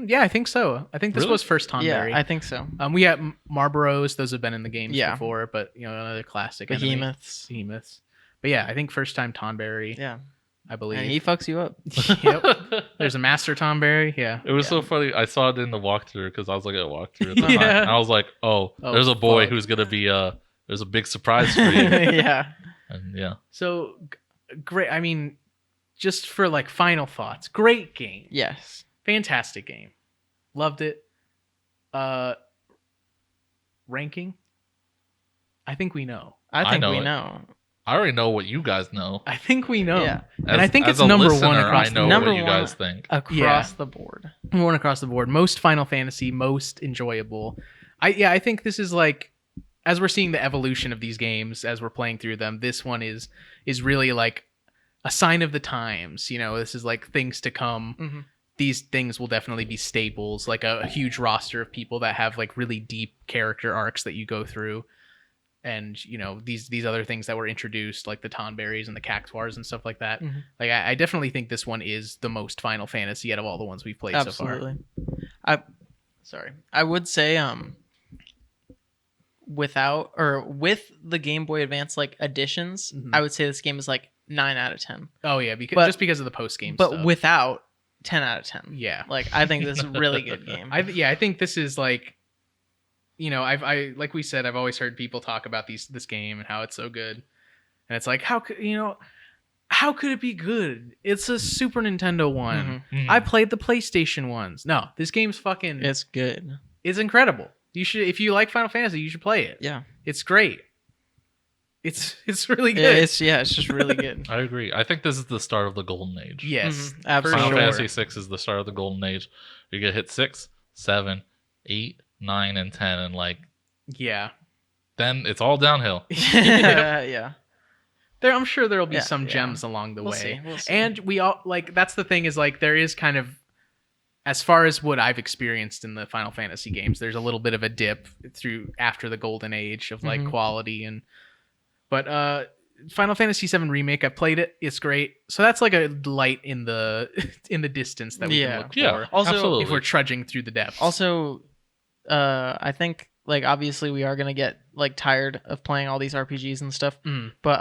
yeah, I think so. I think this Really? was first Tonberry. Yeah, I think so. We had Marlboros. Those have been in the games Yeah. before, but another classic. enemy. Behemoths. But yeah, I think first time Tonberry. Yeah. I believe. And he fucks you up. Yep. There's a Master Tonberry. Yeah. It was so funny. I saw it in the walkthrough because I was looking at walkthrough at the Yeah. time. And I was like, oh, Oh, there's a boy fuck. who's gonna be there's a big surprise for you. Yeah. And yeah. So great. I mean, just for like final thoughts. Great game. Yes. Fantastic game. Loved it. Ranking? I think we know. I think know we it. know. I already know what you guys know. I think we know. Yeah. And I think As it's a number one listener, across I know number what you one. guys think. Across the board. one across the board. Most Final Fantasy, most enjoyable. I think this is like, as we're seeing the evolution of these games as we're playing through them, this one is really like a sign of the times. This is like things to come. Mm-hmm. These things will definitely be staples, like a huge roster of people that have like really deep character arcs that you go through. And these other things that were introduced, like the Tonberries and the Cactuars and stuff like that. Mhm. Like I definitely think this one is the most Final Fantasy out of all the ones we've played so far. Absolutely. I would say with the Game Boy Advance like additions, Mhm. I would say this game is like 9 out of 10. Oh yeah, just because of the post game But stuff. without 10 out of 10. Yeah. Like I think this is a really good game. I think this is like, I like we said, I've always heard people talk about this game and how it's so good, and it's like how could it be good? It's a Super Nintendo one. Mhm. I played the PlayStation ones. No, this game's fucking. It's good. It's incredible. You should, if you like Final Fantasy, you should play it. Yeah. It's great. It's really Yeah, good. it's just really good. I agree. I think this is the start of the golden age. Yes, Mhm, for absolutely. Final sure. Fantasy 6 is the start of the golden age. You get hit 6, 7, 8, 9, and 10, and like Yeah. then it's all downhill. Yeah. I'm sure there'll be Yeah, some yeah. gems along the We'll way. see. And we all like, that's the thing, is like there is kind of, as far as what I've experienced in the Final Fantasy games, there's a little bit of a dip through after the golden age of like Mhm. quality but Final Fantasy VII Remake, I played it. It's great. So that's like a light in the distance that we Yeah. can look Yeah. for Also, Absolutely. if we're trudging through the depths. Also, I think like obviously we are gonna get like tired of playing all these RPGs and stuff, Mm. but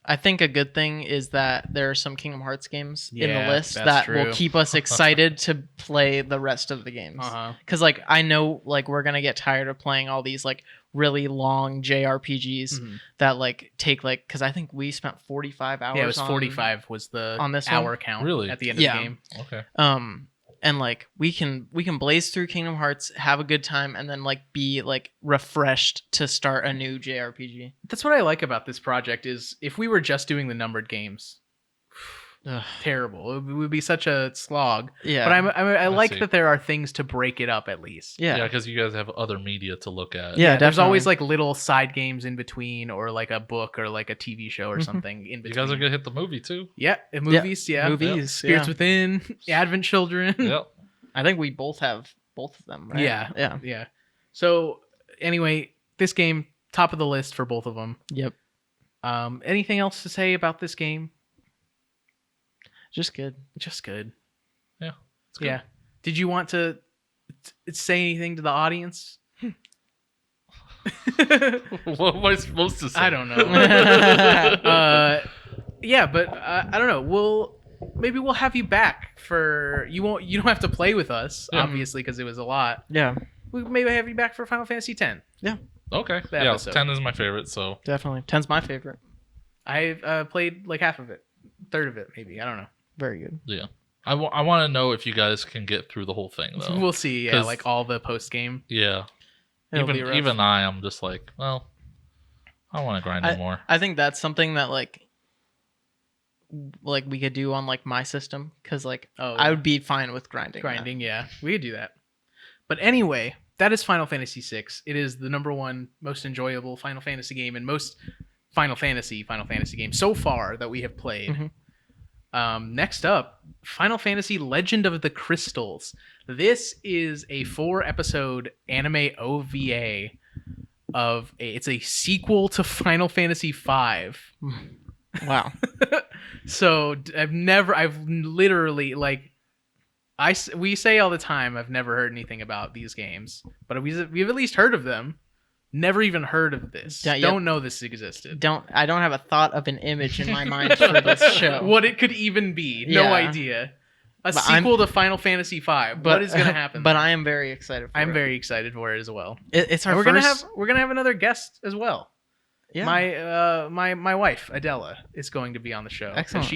I think a good thing is that there are some Kingdom Hearts games in Yeah, the list that's that true. will keep us excited to play the rest of the games. Uh-huh. Because like I know like we're gonna get tired of playing all these like really long JRPGs Mhm. that like take like, because I think we spent 45 hours. Yeah, it was on- 45 was the on this hour one? count Really? at the end Yeah. of the game. Okay. And like we can blaze through Kingdom Hearts, have a good time, and then like be like refreshed to start a new JRPG. That's what I like about this project, is if we were just doing the numbered games, terrible. It would be such a slog. Yeah, But I like see. that there are things to break it up at least. Yeah, yeah, because you guys have other media to look at. Yeah, There's always definitely. like little side games in between, or like a book or like a TV show or Mhm. something in You between. guys are gonna hit the movie too. Yeah, and movies. Yeah, movies. Spirits Yeah. Within, Advent Children. Yep. I think we both have both of them. Right? Yeah. yeah, Yeah. So anyway, this game top of the list for both of them. yep. Anything else to say about this game? Just good. Just good. Yeah. It's good. Yeah. Did you want to say anything to the audience? What am I supposed to say? I don't know. Yeah, but I don't know. maybe we'll have you back for you don't have to play with us, Yeah. obviously, because it was a lot. Yeah, We maybe have you back for Final Fantasy X. Okay. The Yeah, episode. 10 is my favorite, so definitely. 10's my favorite. I've played like half of it, third of it, maybe. I don't know. Very good. yeah. I want to know if you guys can get through the whole thing, though. We'll see. Yeah, 'Cause- like all the post game. Yeah. It'll be rough. Even I'm just like, well, I don't want to grind anymore. I think that's something that like we could do on like my system, because like I would be fine with grinding. Yeah, we could do that. But anyway, that is Final Fantasy VI. It is the number one most enjoyable Final Fantasy game and most Final Fantasy game so far that we have played. Mhm. Next up, Final Fantasy Legend of the Crystals. This is a 4-episode anime OVA it's a sequel to Final Fantasy V. Wow. So I've literally like we say all the time I've never heard anything about these games, but we've at least heard of them. Never even heard of this. Yeah, Don't know this existed. I don't have a thought of an image in my mind for this show. What it could even be. No Yeah. idea. A But sequel to Final Fantasy V. What is going to happen? But I am very excited for it. I'm very excited for it as well. It's our And first. we're gonna have another guest as well. Yeah. My wife Adela is going to be on the show. Excellent.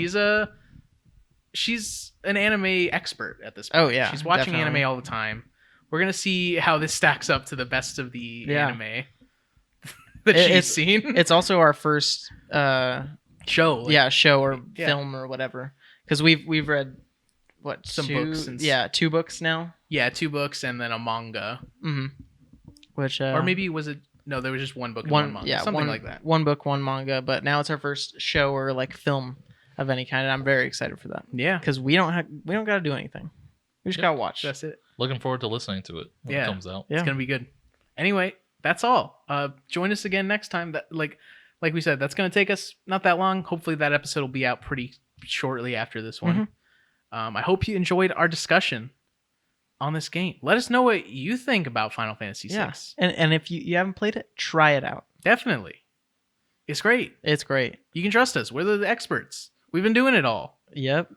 She's an anime expert at this point. Oh, yeah, she's watching definitely. anime all the time. We're gonna see how this stacks up to the best of the anime that she's seen. It's also our first show. Like, show or Yeah. film or whatever, because we've read Some two, books and yeah, 2 books now. Yeah, 2 books and then a manga. Mm-hmm. Which Or maybe was it? No, there was just one book and one manga. yeah, Something one, like that. 1 book, 1 manga. But now it's our first show or like film of any kind, and I'm very excited for that, Yeah, because we don't got to do anything. We just gotta watch. that's it. Looking forward to listening to it when Yeah. it comes out. Yeah. It's gonna be good. Anyway, that's all. Join us again next time. That like we said, that's gonna take us not that long. Hopefully that episode will be out pretty shortly after this one. I hope you enjoyed our discussion on this game. Let us know what you think about Final Fantasy VI. Yeah, and if you haven't played it, try it out. Definitely, it's great. It's great. You can trust us. We're the experts. We've been doing it all. Yep.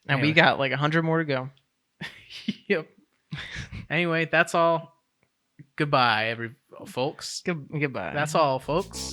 And we Anyway. got like 100 more to go. Yep. Anyway, that's all. Goodbye, folks. Goodbye. That's all, folks.